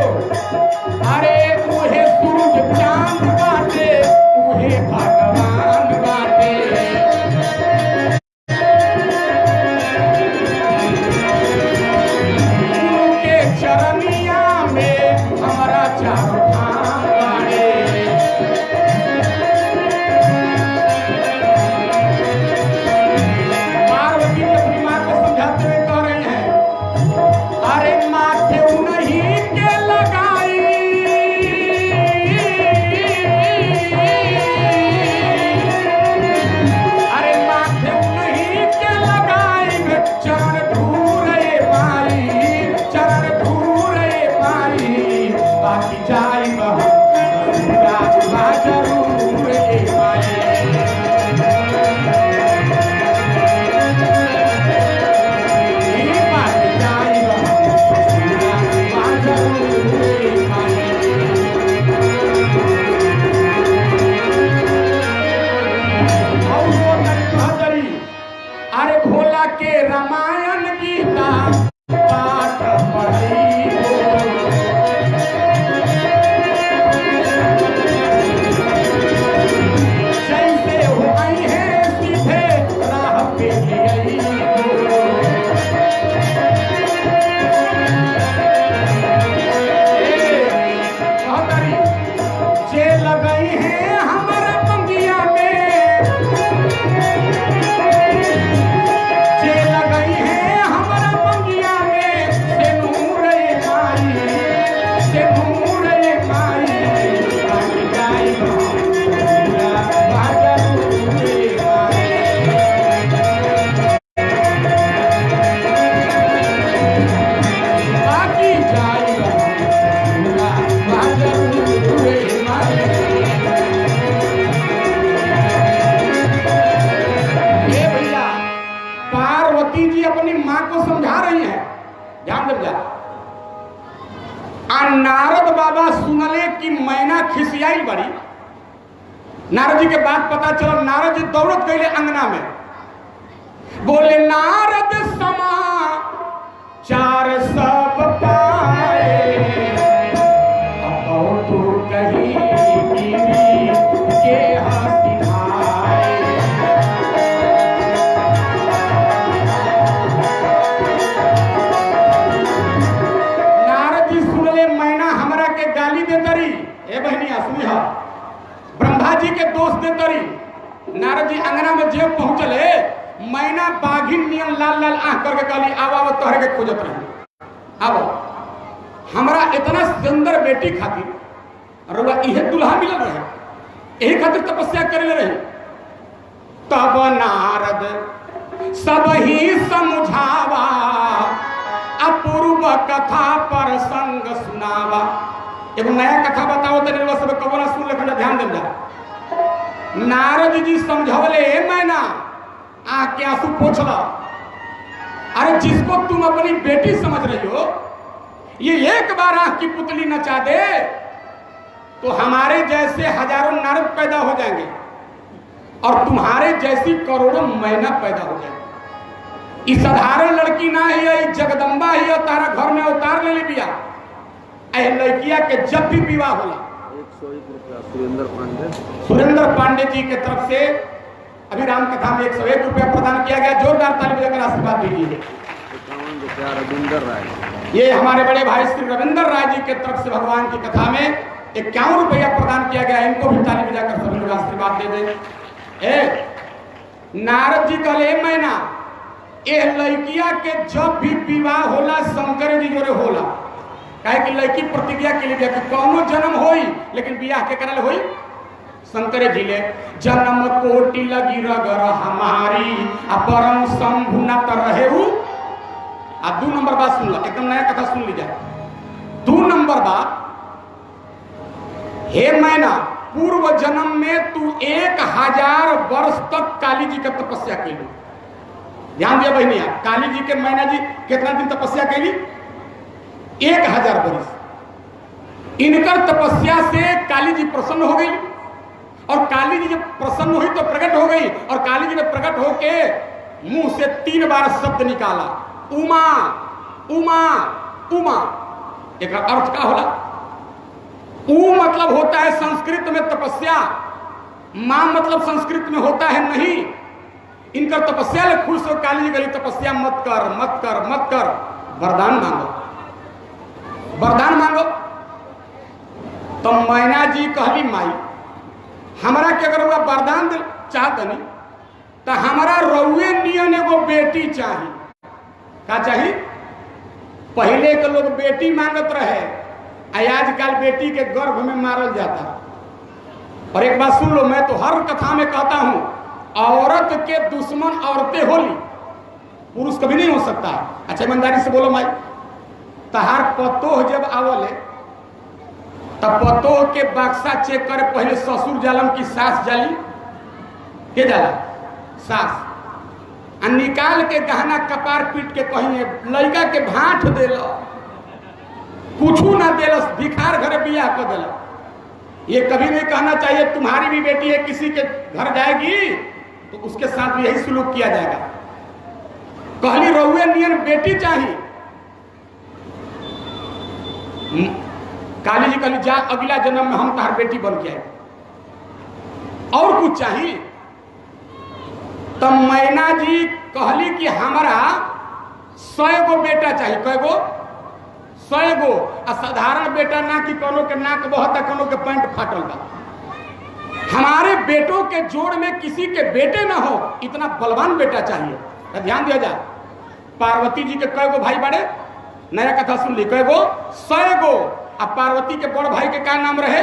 अपनी मां को समझा रही हैं, ध्यान दे जा। नारद बाबा सुनले कि मैना खिसियाई बड़ी। नारद जी के बात पता चला, नारद जी दौड़त गए अंगना में, बोले नारद समाचार सब पाए, अब तो कहीं के हंसी खाए। नारद जी सुनले मैना हमरा के गाली दे तरी, ए बहनिया सुनी हा, ब्रह्मा जी के दोष दे तरी। नारद जी अंगना में जेब पहुंचले, मैना बाघिन नियन लाल लाल आंख करके कहली आव आव तोहरे के खोजत रही, आव हमरा इतना सुंदर बेटी खातिर रुआ इहे दुल्हा मिलल रहे, यही खातिर तपस्या करे रही। तब नारद सब ही समझावा, अपूर्व कथा पर संग सुनावा। एगो नया कथा बताओ तो निर्वा सब कबो ना सुन ले, ध्यान दे जा। नारद जी समझावले मैना आके आंसू पोछला, अरे जिसको तुम अपनी बेटी समझ रही हो, ये एक बार आंख की पुतली नचा दे तो हमारे जैसे हजारों नारद पैदा हो जाएंगे और तुम्हारे जैसी करोड़ों मैना पैदा हो जाएंगे। इस साधारण लड़की ना है, जगदम्बा ही तारा घर में उतार ले बिया। लड़किया के जब भी विवाह होला, 101 रुपया सुरेंद्र पांडे जी के तरफ से अभी राम कथा में 101 रुपया प्रदान किया गया। जोरदार ताली बजाकर आशीर्वाद दीजिए। 51 रुपया रविंदर राय, ये हमारे बड़े भाई श्री रविंदर राय जी के तरफ से भगवान की कथा में 51 रुपया प्रदान किया गया। इनको भी ताली बजाकर सभी लोग आशीर्वाद दे दें। नारद जी कहले मैना, ए लड़किया के जब भी विवाह होला शंकर जी जोरे होला, काहे कि लड़की प्रतिज्ञा के लिए कि कौनो जन्म होई लेकिन बियाह के करल होई शंकर जी ले। जन्म कोटि लगी रगर हमारी, अपरम शंभु न तर रहेहु। आ 2 नंबर बात सुन ला, एकदम नया कथा सुन लीजिए। 2 नंबर बात, हे मैना पूर्व जन्म में तू 1000 वर्ष तक काली जी का तपस्या कैली। ध्यान दिया बहनिया, काली जी के मैना जी कितना दिन तपस्या कैली? 1000 वर्ष। इनकर तपस्या से काली जी प्रसन्न हो गई और काली जी जब प्रसन्न हुई तो प्रकट हो गई और काली जी ने प्रकट होके मुंह से 3 बार शब्द निकाला, उमा उमा उमा। एक अर्थ क्या होला? ऊ मतलब होता है संस्कृत में तपस्या, मां मतलब संस्कृत में होता है नहीं। इनकर तपस्या ले खुश हो काली जी गली, तपस्या मत कर मत कर मत कर, वरदान मांगो वरदान मांगो। तो मैना जी कहली माई हमरा के अगर वरदान चाहतनी तो हमारा रउए नियन एगो बेटी चाहिए। का चाहिए? पहले के लोग बेटी मांगत रहे, आजकल बेटी के गर्भ में मारल जाता। और एक बात सुन लो, मैं तो हर कथा में कहता हूं, औरत के दुश्मन औरतें होली, पुरुष कभी नहीं हो सकता। अच्छा ईमानदारी से बोलो माई, तहार पतोह जब आवले तब पतोह के बक्सा चेक करे, पहले ससुर जालम की सास जाली, के जाला सास, निकाल के गहना कपार पीट के कहीं लड़का के भाट देल, कुछ ना देलस, भिखार घर बियाह कर दिल। ये कभी नहीं कहना चाहिए तुम्हारी भी बेटी है किसी के घर जाएगी तो उसके साथ भी यही सुलूक किया जाएगा। कहली रउए नियन बेटी चाहिए। काली जी कहली जा अगला जन्म में हम तार बेटी बन के आए। और कुछ चाहिए? तब मैना जी कहली कि हमारा 100 गो बेटा चाहिए। कै गो? 100 गो। साधारण बेटा ना कि कोनो के नाक बहता, कोनो के पैंट फाटल बा। हमारे बेटों के जोड़ में किसी के बेटे ना हो, इतना बलवान बेटा चाहिए। तो ध्यान दिया जा, पार्वती जी के कै गो भाई बड़े? नया कथा सुन ली, कै गो? 100 गो। अब पार्वती के बड़ भाई के का नाम रहे?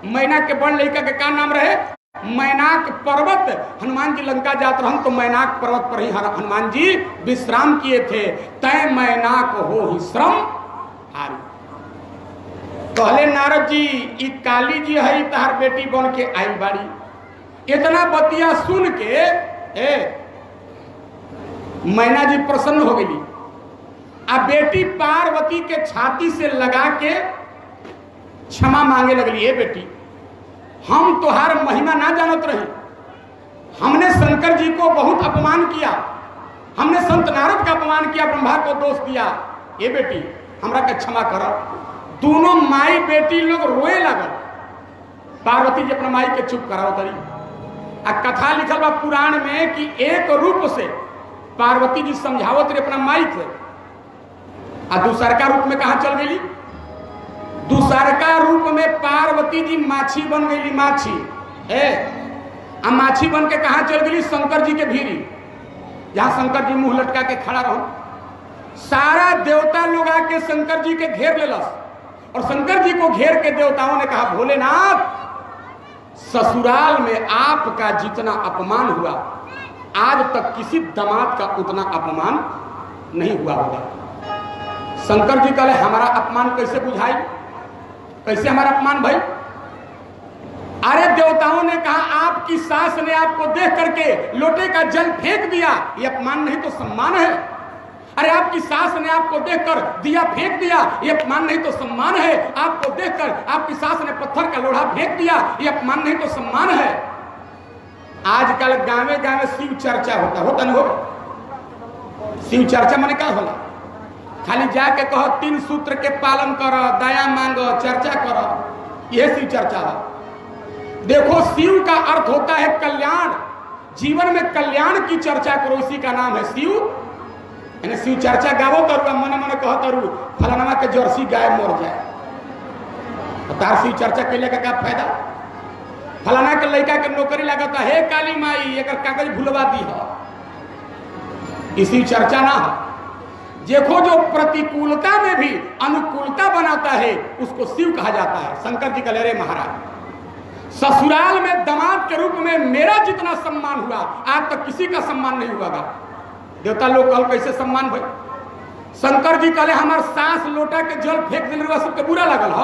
मैना के बड़ लड़का के का नाम रहे? मैनाक पर्वत। हनुमान जी लंका जात रहन तो मैनाक पर्वत पर ही हनुमान जी विश्राम किए थे। तय मैनाक हो ही श्रम हारी। कहले नारद जी ई काली जी है तहार बेटी बन के आई बाड़ी। इतना बतिया सुन के मैना जी प्रसन्न हो गई। अब बेटी पार्वती के छाती से लगा के क्षमा मांगे लगली। ए बेटी, हम तुहार महिमा ना जानत रही, हमने शंकर जी को बहुत अपमान किया, हमने संत नारद का अपमान किया, ब्रह्मा को दोष दिया। ये बेटी हमरा के क्षमा कर। दोनों माई बेटी लोग रोए लगल। पार्वती जी अपना माई के चुप कराओ तरी। आ कथा लिखल बा पुराण में कि एक रूप से पार्वती जी समझावत रही अपना माई के, आ दूसरका रूप में कहा चल गई? दूसरका रूप में पार्वती जी माछी बन गई। माछी है, आ माछी बन के कहा चल गई? शंकर जी के भीरी, जहां शंकर जी मुंह लटका के खड़ा रहो। सारा देवता लोग आके शंकर जी के घेर लेलस, और शंकर जी को घेर के देवताओं ने कहा, भोलेनाथ, ससुराल में आपका जितना अपमान हुआ आज तक किसी दामाद का उतना अपमान नहीं हुआ होगा। शंकर जी कहले, हमारा अपमान कैसे बुझाई? कैसे हमारा अपमान भाई? अरे देवताओं ने कहा, आपकी सास ने आपको देख करके लोटे का जल फेंक दिया, ये अपमान नहीं तो सम्मान है। अरे आपकी सास ने आपको देखकर दिया फेंक दिया, ये अपमान नहीं तो सम्मान है। आपको देखकर आपकी सास ने पत्थर का लोढ़ा फेंक दिया, ये अपमान नहीं तो सम्मान है। आजकल गांवे गांवे शिव चर्चा होता न हो? शिव चर्चा माने क्या होला? खाली जाके कहो 3 सूत्र के पालन करो, दया मांगो, चर्चा करो, यह शिव चर्चा है। देखो, शिव का अर्थ होता है कल्याण। जीवन में कल्याण की चर्चा करो, इसी का नाम है शिव। शिव चर्चा गावो तरू, मन मन कहो तरू फलाना के जर्सी गाय मर जाए, तो तार शिव चर्चा कैले का क्या फायदा? फलाना के लड़का के नौकरी लागत है, काली माई एक कागज भुलवा दी है, इसी चर्चा ना है। देखो, जो प्रतिकूलता में भी अनुकूलता बनाता है उसको शिव कहा जाता है। शंकर जी कह रहे महाराज, ससुराल में दामाद के रूप में मेरा जितना सम्मान हुआ आज तक किसी का सम्मान नहीं हुआ। देवता लोग कल कैसे सम्मान भाई? शंकर जी कहले, हमार सास लोटा के जल फेंक दिल, सबके बुरा लगल ह?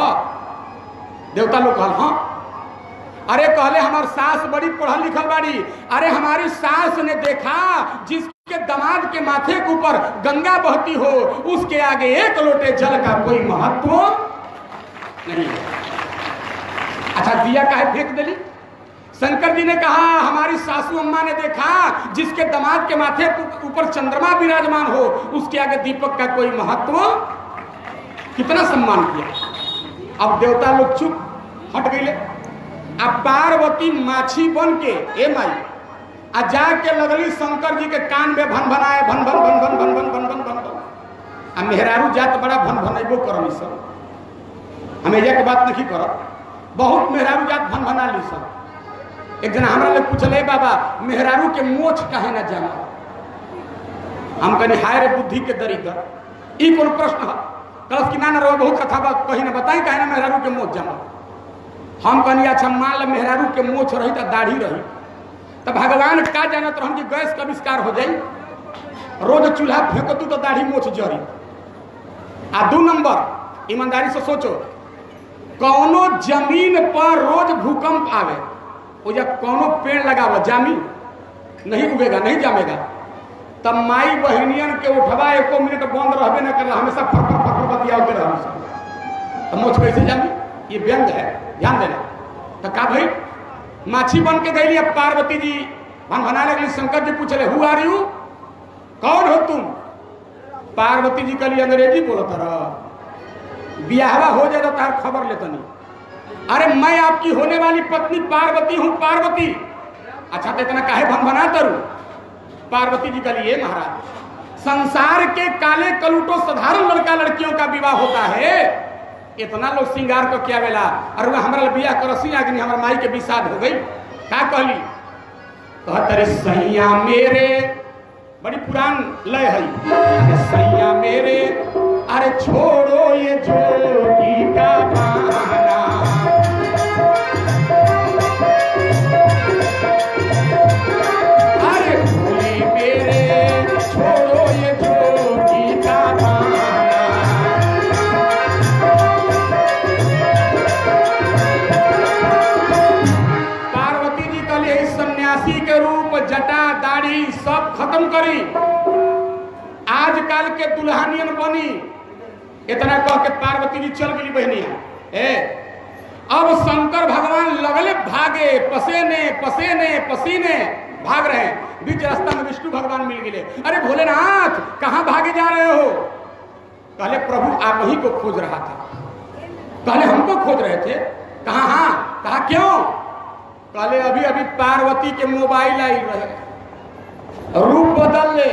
देवता लोग कहल हाँ। अरे कहले, हमार सास बड़ी पढ़ल लिखल बाड़ी। अरे हमारी सास ने देखा जिसके दामाद के माथे के ऊपर गंगा बहती हो, उसके आगे एक लोटे जल का कोई महत्व नहीं। अच्छा, दिया काहे फेंक दिली? शंकर जी ने कहा, हमारी सासू अम्मा ने देखा जिसके दामाद के माथे ऊपर चंद्रमा विराजमान हो, उसके आगे दीपक का कोई महत्व। कितना सम्मान किया। अब देवता लोग चुप हट गए। अब पार्वती माछी बन के ए माई आ जाके लगली शंकर जी के कान में भन भनाए, भन भन भन भन भन भन भन भन भन भन। आ मेहरारू जात बड़ा भन भनेबो करम। सब हमें एक बात नहीं करब, बहुत मेहरारू जात भन भना ली सब। एक दिन हमरा लोग पूछले, बाबा मेहरारू के मोछ काहे ना जाना? हम कहनी, हाय रे बुद्धि के दरिद्र, ई कौन प्रश्न है? कलस की ना रहो, बहुत कथा बात कही ना बताई काहे ना मेहरारू के मोछ जाना। हम कहनी, अच्छा मान लो मेहरारू के मोछ रही तो दाढ़ी रही, तो भगवान का जानत रहन कि गैस का आविष्कार हो जाई? रोज चूल्हा फेंको तू तो दाढ़ी मोछ जरी। आ 2 नंबर, ईमानदारी से सोचो, कौनो जमीन पर रोज भूकंप आवे, वो जब कौनो पेड़ लगावा, जामी नहीं उगेगा, नहीं जामेगा। तब माई बहनियन के उठवा 1 मिनट बंद रहबे न करला, हमेशा फर फर बतियाते रह। तो मोछ कैसे जामी? ये व्यंग है, ध्यान देना। तो का भाई माछी बन के गई। अब पार्वती जी भन भना लगली। शंकर जी पूछले, हु आर यू? कौन हो तुम? पार्वती जी कहली, अंग्रेजी बोलत रह, बियाहवा हो जाए तो तार खबर लेतनी। अरे मैं आपकी होने वाली पत्नी पार्वती हूं, पार्वती। अच्छा, तो इतना काहे भन भना तरू? पार्वती जी कहली, ये महाराज, संसार के काले कलूटों साधारण लड़का लड़कियों का विवाह होता है, इतना लोग श्रृंगार को क्या वेला? और वह हमारा बियाह करसी आगनी, हमारे माई के विषाद हो गई। क्या कहली? कहते सैया मेरे, बड़ी पुरान लय है। अरे सैया मेरे, अरे छोड़ो ये जोगी का बहाना, अरे भोले मेरे, छोड़ो ये जोगी का बहाना। पार्वती जी कहली, सन्यासी के रूप, जटा दाढ़ी सब खत्म करी, आजकल के दुल्हनियन बनी। इतना कह के पार्वती जी चल गई बहनिया। अब शंकर भगवान लगले भागे, पसेने पसेने पसीने भाग रहे हैं। बीच रास्ता में विष्णु भगवान मिल गए। अरे भोलेनाथ कहां भागे जा रहे हो? कहले प्रभु आप ही को खोज रहा था। कहले हमको खोज रहे थे? कहा हाँ। कहा क्यों? कहले अभी अभी पार्वती के मोबाइल आई रहे, रूप बदल ले।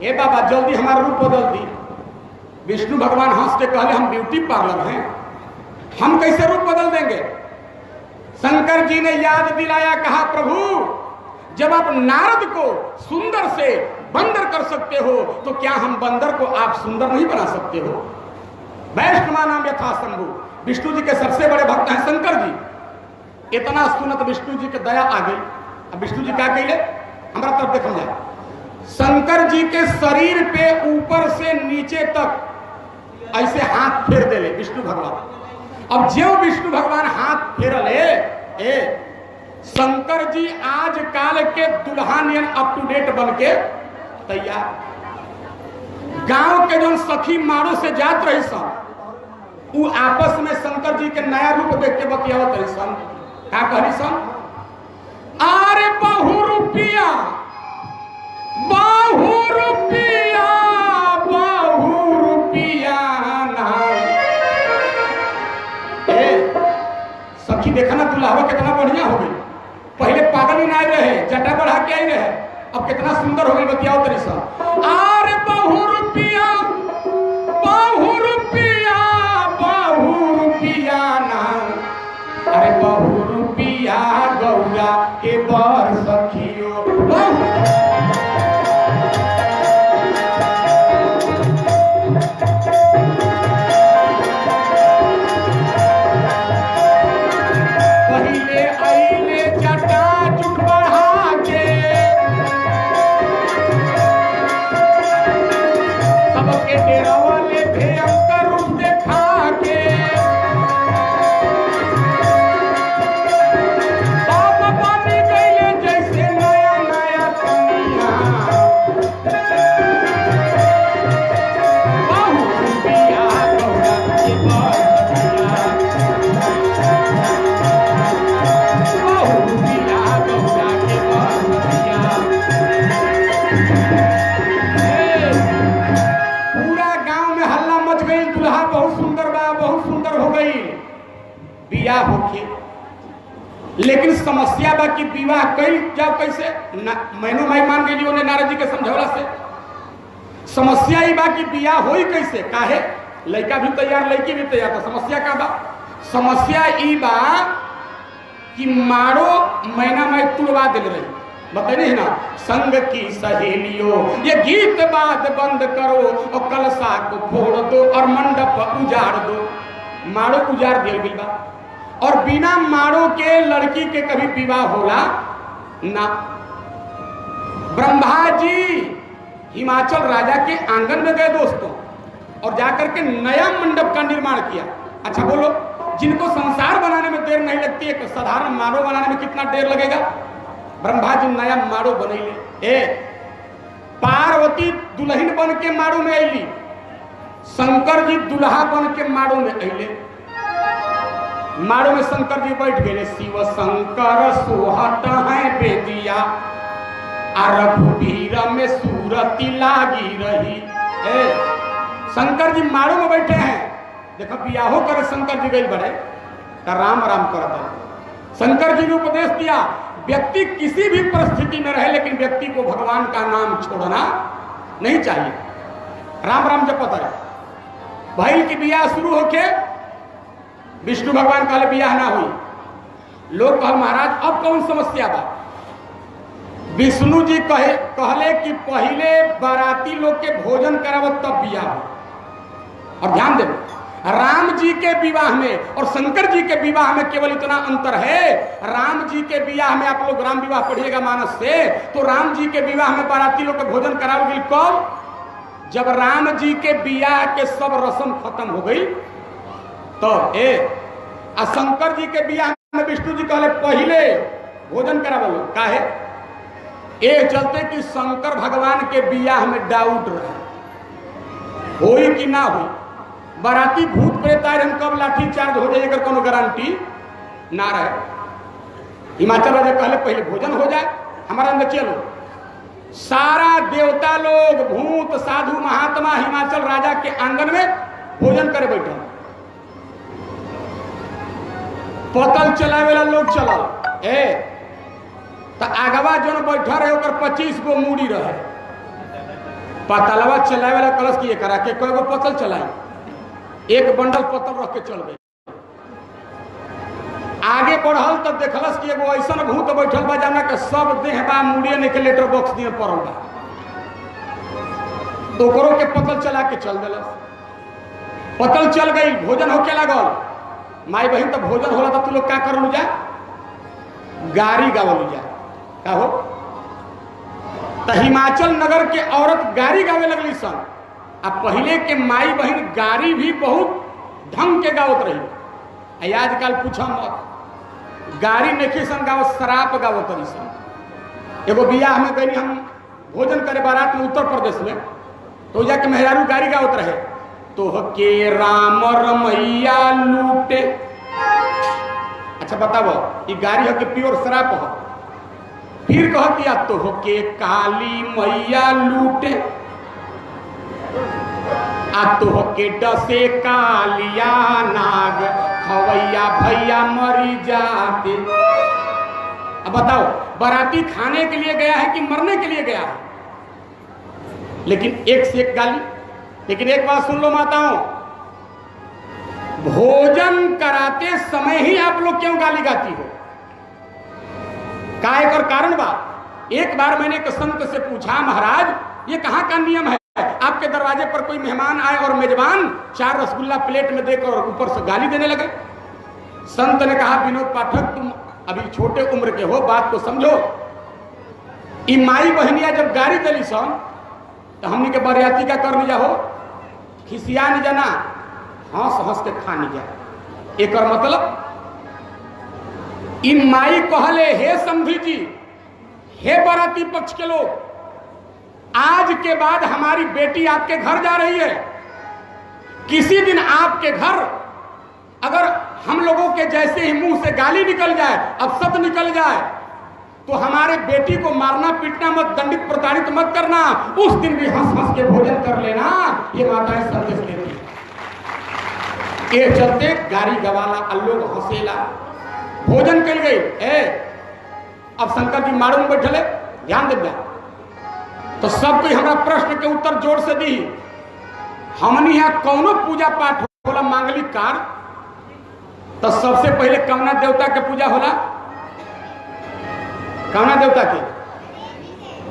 ए बाबा जल्दी हमारा रूप बदल दी। विष्णु भगवान हंस के कहले हम ब्यूटी पार्लर हैं, हम कैसे रूप बदल देंगे? शंकर जी ने याद दिलाया, कहा प्रभु जब आप नारद को सुंदर से बंदर कर सकते हो तो क्या हम बंदर को आप सुंदर नहीं बना सकते हो? वैष्णवा नाम यथा शंभु, विष्णु जी के सबसे बड़े भक्त हैं शंकर जी। इतना सुनत विष्णु जी के दया आ गई। अब विष्णु जी क्या कहे? हमारा तरफ देखा जाए। शंकर जी के शरीर पे ऊपर से नीचे तक ऐसे हाथ फेर दे ले विष्णु भगवान। अब जो विष्णु भगवान हाथ फेरले, शंकर जी आज काल के दुल्हनियन अप टू डेट बन के तैयार। गांव के जो सखी मारो से जात रही सन, वो आपस में शंकर जी के नया रूप देख के बतियावत रही सन। क्या कही सन? अरे बहु रुपया बहु रुपया बहु रुपया ना। सखी देखा ना दुल्हावा कितना बढ़िया हो गई। पहले पागल ही ना रहे, जटा बढ़ा के आई रहे, अब कितना सुंदर हो गई बतियाओ तरी सा। अरे बहु रुपया बहु रुपया बहु रुपया ना। अरे बहु रुपया गौरा के बर सखियो होके। लेकिन समस्या बा कि विवाह कई जाओ कैसे? महीनों माई मान गई उन्हें नारद जी के समझौला से। समस्या ही बा कि विवाह होई कैसे? काहे? लड़का भी तैयार लड़की भी तैयार। तो समस्या का बा? समस्या ई बा कि मारो महीना माई तुड़वा दिल रही। बताइए ना, संग की सहेलियों ये गीत बात बंद करो और कलशा को फोड़ दो और मंडप उजाड़ दो। मारो उजाड़ दिल गई बा। और बिना मारो के लड़की के कभी विवाह होला ना। ब्रह्मा जी हिमाचल राजा के आंगन में गए दोस्तों और जाकर के नया मंडप का निर्माण किया। अच्छा बोलो, जिनको संसार बनाने में देर नहीं लगती है, साधारण मारो बनाने में कितना देर लगेगा? ब्रह्मा जी नया मारो बनैले। पार्वती दुल्हन बन के मारो में अली, शंकर जी दुल्हा बन के मारो में अले। मारो में शंकर जी बैठ गए। शिव शंकर सोहत है बेदिया आ रघुवीर में सूरती लागी रही। शंकर जी मारो में बैठे हैं। देखो बियाहो करे शंकर जी गई बड़े तो राम राम करता। शंकर जी ने उपदेश दिया, व्यक्ति किसी भी परिस्थिति में रहे लेकिन व्यक्ति को भगवान का नाम छोड़ना नहीं चाहिए। राम राम जपता है। भाई की बियाह शुरू होके विष्णु भगवान कहले बियाह ना हुई। लोग कहे महाराज अब कौन समस्या बा? विष्णु जी कहले कि पहले बाराती लोग के भोजन करावत तब बियाह हो। और ध्यान देव, राम जी के विवाह में और शंकर जी के विवाह में केवल इतना अंतर है। राम जी के विवाह में आप लोग राम विवाह पढ़िएगा मानस से, तो राम जी के विवाह में बाराती लोग के भोजन कराओगे कब? जब राम जी के विवाह के सब रस्म खत्म हो गई तो शंकर जी के विवाह में विष्णु जी कहले पहले भोजन करावो। काहे? चलते कि शंकर भगवान के विवाह में डाउट रहे। होई कि ना होई, बाराती भूत प्रेत आए हम कब लाठी चार्ज हो जाए अगर कोनो गारंटी ना रहे। हिमाचल राजा कहले पहले भोजन हो जाए, हमारा अंदर चलो सारा देवता लोग, भूत, साधु, महात्मा हिमाचल राजा के आंगन में भोजन करे बैठे। पतल चलावे वाला लोग चलल ए तो आगवा जो बैठा रहे ओकर 25 गो मूड़ी रहे। पतलवा चलावे वाला कलश की करा के कोई गो पतल चलाई, एक बंडल पतल रख के चल गए। आगे बढ़ल तो देखलस कि एगो ऐसा भूत बैठल बा जाना के सब देह बा मुड़िए ने के लेटर बॉक्स दिए पड़ल बा, तो ओकरो के पतल चला के चल देलस। पतल चल गई, भोजन होके लागल। माई बहन तो भोजन होला तो तू लोग का कर लू जा, गारी गावल जा का हो। तो हिमाचल नगर के औरत गारी गावे लगली सन। अब पहले के माई बहन गारी भी बहुत ढंग के गावत रही। आजकल पूछा मत, गारी नहीं सन गावत, शराब गावत रही सन। एगो बियाह में गई हम भोजन करे बारात में उत्तर प्रदेश में, तो जाके मेहरारू गारी गावत रहे, तो के राम रमैया लूटे। अच्छा बताओ ये गारी है कि प्योर शराब हो। फिर कह दिया तो के काली मैया लूटे, आ तो के डसे कालिया नाग खवैया भैया मरी जाते। अब बताओ बाराती खाने के लिए गया है कि मरने के लिए गया है? लेकिन एक से एक गाली। लेकिन एक बात सुन लो माताओं, भोजन कराते समय ही आप लोग क्यों गाली गाती हो? का एक और कारण बा। एक बार मैंने एक संत से पूछा, महाराज ये कहाँ का नियम है, आपके दरवाजे पर कोई मेहमान आए और मेजबान 4 रसगुल्ला प्लेट में देकर ऊपर से गाली देने लगे? संत ने कहा, विनोद पाठक तुम अभी छोटे उम्र के हो, बात को समझो। माई बहनिया जब गाली दली सन तो हमने के बरियाती का कर लिया हो, खिसिया नहीं जाना, हंस हंस के खा नहीं जा। एक और मतलब इन माई कहले, हे समधी जी, हे बाराती पक्ष के लोग, आज के बाद हमारी बेटी आपके घर जा रही है। किसी दिन आपके घर अगर हम लोगों के जैसे ही मुंह से गाली निकल जाए, अपशब्द निकल जाए, तो हमारे बेटी को मारना पीटना मत, दंडित प्रताड़ित मत करना, उस दिन भी हंस हंस के भोजन कर लेना। ये माताएं संदेश देती है। ये चलते गारी गवाला अल्लोग हंसेला भोजन कर गई। अब शंकर जी मारू में बैठले, ध्यान दे जा। तो सब कोई हमारा प्रश्न के उत्तर जोर से दी। हमनी यहाँ कौनो पूजा पाठ होला मांगलिक कार्य, तो सबसे पहले कवना देवता के पूजा होला? कवना देवता के?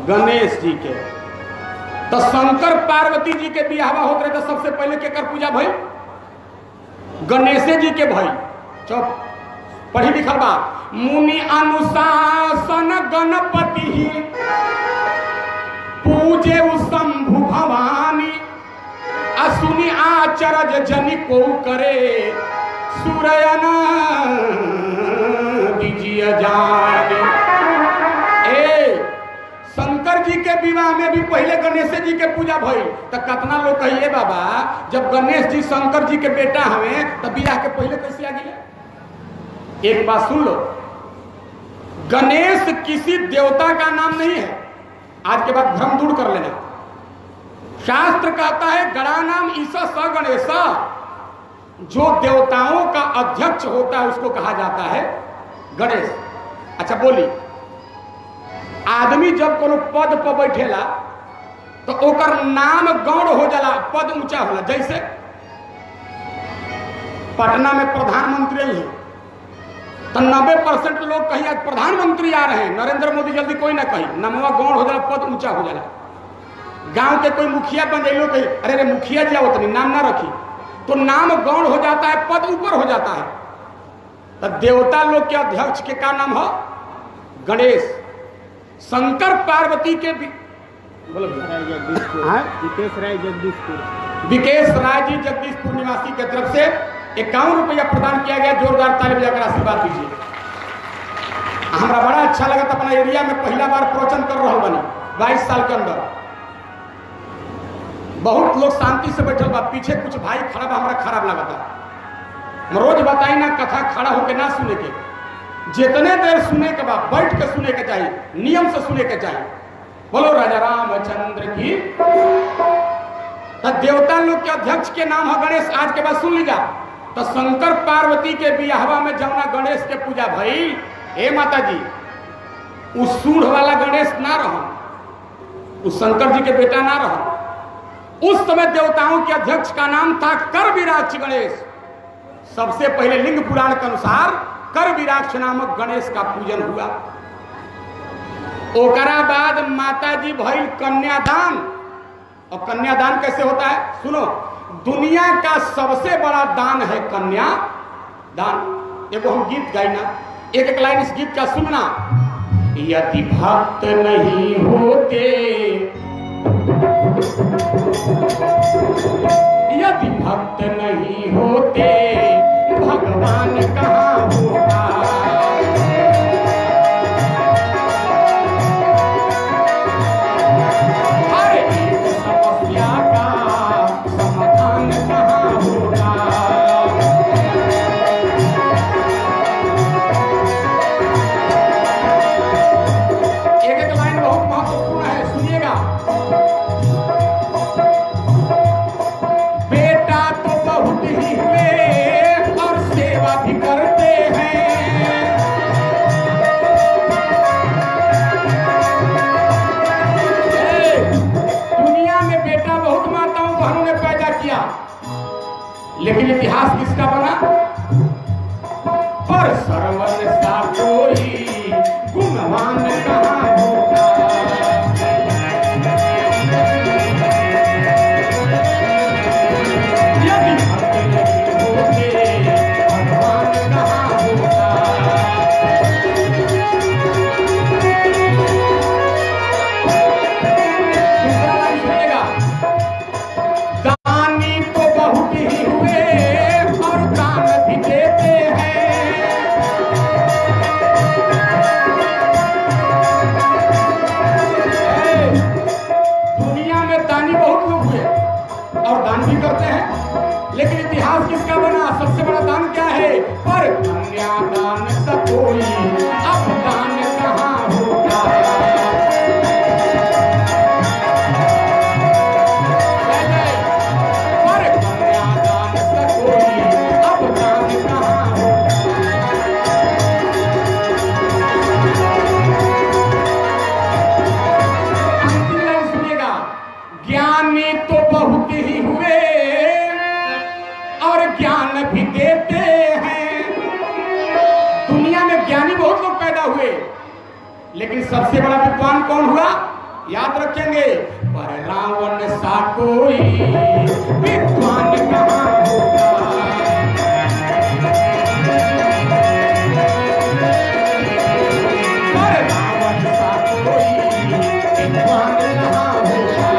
गणेश जी के। तो शंकर पार्वती जी के बियाह होते रहे तो सबसे पहले केकर पूजा भई? गणेश जी के भई। चुप, पढ़ी लिखल बा, मुनि अनुशासन गणपति पूजे शंभु भवानी, असुनि आचरज जनि को करे, सूरयन विजय जाने। शंकर जी के विवाह में भी पहले गणेश जी के पूजा भई। तो कितना लोग कहिए बाबा, जब गणेश जी शंकर जी के बेटा हमें तो विवाह के पहले कैसे आ गए? एक बात सुन लो, गणेश किसी देवता का नाम नहीं है। आज के बाद भ्रम दूर कर लेना। शास्त्र कहता है गणा नाम ईसा स गणेश, जो देवताओं का अध्यक्ष होता है उसको कहा जाता है गणेश। अच्छा बोली, आदमी जब कोनो पद पर बैठेला तो ओकर नाम गौड़ हो जाला, पद ऊंचा होला। जैसे पटना में प्रधानमंत्री है तो 90% लोग कहीं आज प्रधानमंत्री आ रहे हैं, नरेंद्र मोदी जल्दी कोई ना कही, नमवा गौड़ हो जाला, पद ऊंचा हो जाला। गांव के कोई मुखिया बन जाइलो कही, अरे रे मुखिया जी आवत नहीं, नाम ना रखी, तो नाम गौड़ हो जाता है, पद ऊपर हो जाता है। तो देवता लोग के अध्यक्ष के का नाम हो? गणेश। शंकर पार्वती के विकेश राय जी जगदीशपुर निवासी की तरफ से 51 रुपया प्रदान किया गया। जोरदार ताली बजाकर आशीर्वाद दीजिए। हमारा बड़ा अच्छा लगा था, अपना एरिया में पहला बार प्रवचन कर रहा बनी 22 साल के अंदर। बहुत लोग शांति से बैठल बा, पीछे कुछ भाई खड़ा बा, हमरा खराब लगता। रोज बताई ना कथा खड़ा होके ना सुने के, जितने देर सुने के बाद बैठ के सुने के चाहिए, नियम से सुने के चाहिए। बोलो राजा रामचंद्र की। तो देवता लोग के अध्यक्ष के नाम है गणेश। आज के बाद सुन लीजा। तो शंकर पार्वती के बियाहवा में जमुना गणेश के पूजा भई, हे माता जी, उस सूढ़ वाला गणेश ना रहो, उस शंकर जी के बेटा ना रहो। उस समय देवताओं के अध्यक्ष का नाम था कर विराक्ष गणेश। सबसे पहले लिंग पुराण के अनुसार कर विराक्ष नामक गणेश का पूजन हुआ। ओकरा बाद माता जी भइल कन्यादान। और कन्यादान कैसे होता है सुनो। दुनिया का सबसे बड़ा दान है कन्या दान। एगो हम गीत गाई ना, एक एक लाइन इस गीत का सुनना। यदि भक्त नहीं होते, यदि भक्त नहीं होते भगवान कहाँ होता। हर एक समस्या का समाधान कहाँ होता। एक एक लाइन बहुत महत्वपूर्ण है, सुनिएगा। बेटा तो बहुत ही हुए और सेवा भी करते हैं। दुनिया में बेटा बहुत माताओं बहनों ने पैदा किया, लेकिन इतिहास किसका बना? पर सरवन सा कोई गुणवान कहाँ होता। यदि भक्त नहीं होते भगवान कहाँ होता। दूसरा लाइन सुनिएगा। दानी तो बहुत ही हुए और दान भी देते हैं। दुनिया में दानी बहुत लोग हुए और दान भी करते हैं, लेकिन इतिहास किसका बना? सबसे बड़ा दान क्या है? पर कन्यादान सा कोई अब दान कहाँ होता। पर कन्यादान सा कोई अब दान कहाँ होता। अंतिम लाइन सुनिएगा। ज्ञानी तो बहुत ही हुए और ज्ञान भी देते हैं। दुनिया में ज्ञानी बहुत लोग पैदा हुए, लेकिन सबसे बड़ा विद्वान कौन हुआ? याद रखेंगे, पर रावण सा कोई विद्वान कहाँ होता। पर रावण सा कोई विद्वान कहाँ होता।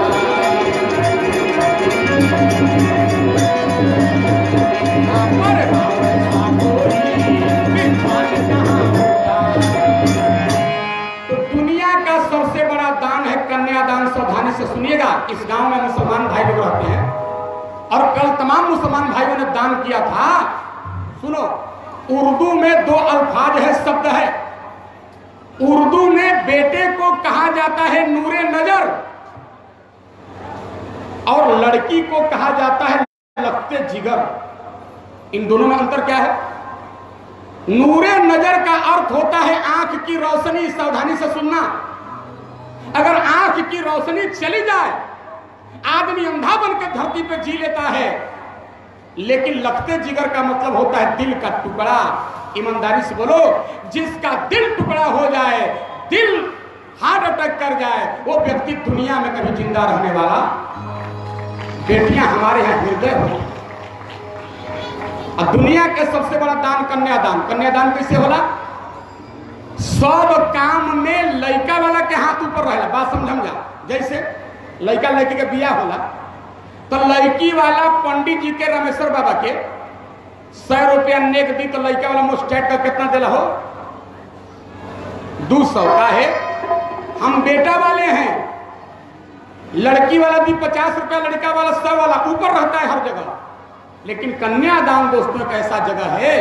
पर रावण सा कोई विद्वान कहाँ होता। तो दुनिया का सबसे बड़ा दान है कन्यादान। सावधानी से सुनिएगा। इस गांव में मुसलमान भाई लोग रहते हैं और कल तमाम मुसलमान भाइयों ने दान किया था। सुनो, उर्दू में दो अल्फाज है, शब्द है। उर्दू में बेटे को कहा जाता है नूरे नजर और लड़की को कहा जाता है लखते जिगर। इन दोनों में अंतर क्या है? नूरे नजर का अर्थ होता है आंख की रोशनी। सावधानी से सुनना। अगर आंख की रोशनी चली जाए, आदमी अंधा बनकर धरती पे जी लेता है। लेकिन लखते जिगर का मतलब होता है दिल का टुकड़ा। ईमानदारी से बोलो, जिसका दिल टुकड़ा हो जाए, दिल हार्ट अटैक कर जाए, वो व्यक्ति दुनिया में कभी जिंदा रहने वाला। बेटियां हमारे यहाँ हृदय हो। और दुनिया के सबसे बड़ा दान कन्यादान। कन्यादान कैसे होला? सब काम में लड़का वाला के हाथ ऊपर रहेला। बात समझम जा। जैसे लड़का लड़की के बियाह होला तो लड़की वाला पंडित जी के रामेश्वर बाबा के 100 रुपया नेक दी, तो लड़का वाला मुस्टैट का कितना देला हो? 200 का है। हम बेटा वाले हैं लड़की वाला भी 50 रुपया, लड़का वाला 100 वाला, ऊपर रहता है हर जगह। लेकिन कन्यादान दोस्तों एक ऐसा जगह है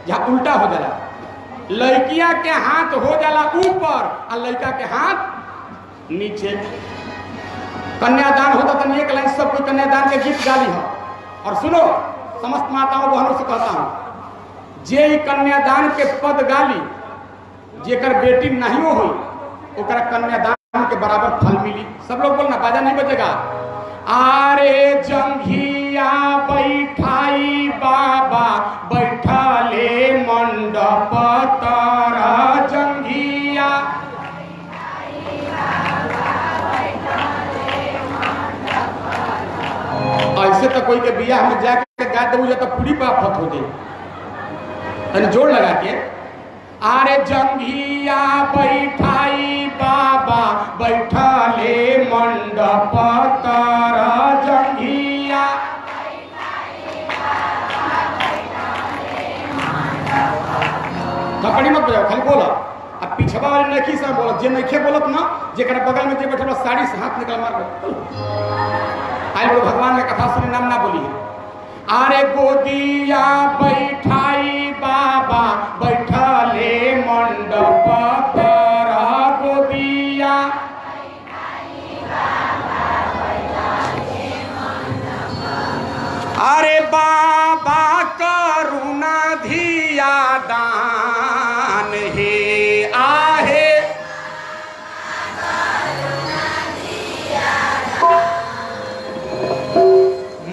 जहां उल्टा हो जाला, लड़किया के हाथ हो जाला ऊपर और लड़का के हाथ नीचे। कन्यादान होता तो एक लाइन सब कोई कन्यादान के गीत गाली हो। और सुनो, समस्त माताओं बहनों से कहता हूं, जे कन्यादान के पद गाली जेकर बेटी नहीं हुई ओकरा कन्यादान के बराबर फल मिली। सब लोग बोलना, बाजा नहीं बजेगा। आरे जंघिया बैठाई बाबा बैठले मंडप तारा जंघिया। ऐसे तो कोई के बियाह में जाके गा दे तो पूरी पाफत हो जाए। तनी जोड़ लगा के, आरे जंघिया बैठाई बाबा बैठले मंडप तारा जंघिया। थपड़ी मत बजाओ, खाली बोला। अब पिछवा वाले नखी से बोलत, जे नखे बोलत ना, जेकर बगल में जे बैठल साड़ी से हाथ निकल मार आई बोलो भगवान के कथा सुने, नाम ना बोली। आरे गोदिया बैठाई बाबा बैठले मंडप तारा गोदिया। अरे बाबा करुणा धिया दान हे आहे।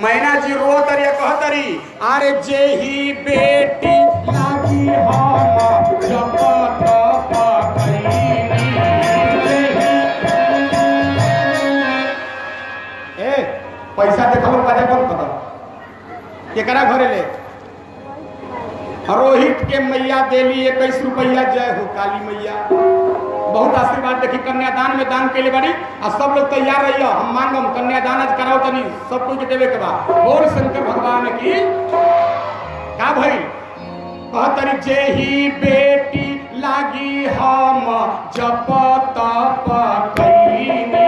मैना जी रो तरी कह तरी, अरे जे ही बेटी लागी हम जप तप कईनी। ए पैसा देखो बाजा कौन पता केकरा घरे ले। रोहित के मैया देली 21 रुपया, जय हो काली मैया। बहुत आशीर्वाद देखी कन्यादान में दान के लिए बड़ी और सब लोग तैयार रहिए। हम मांगम कन्यादान आज कराओ तनी सब कुछ देवे के बाद। बोल शंकर भगवान की। का भाई कहतरी जे ही बेटी लागी हम जप तप कईनी।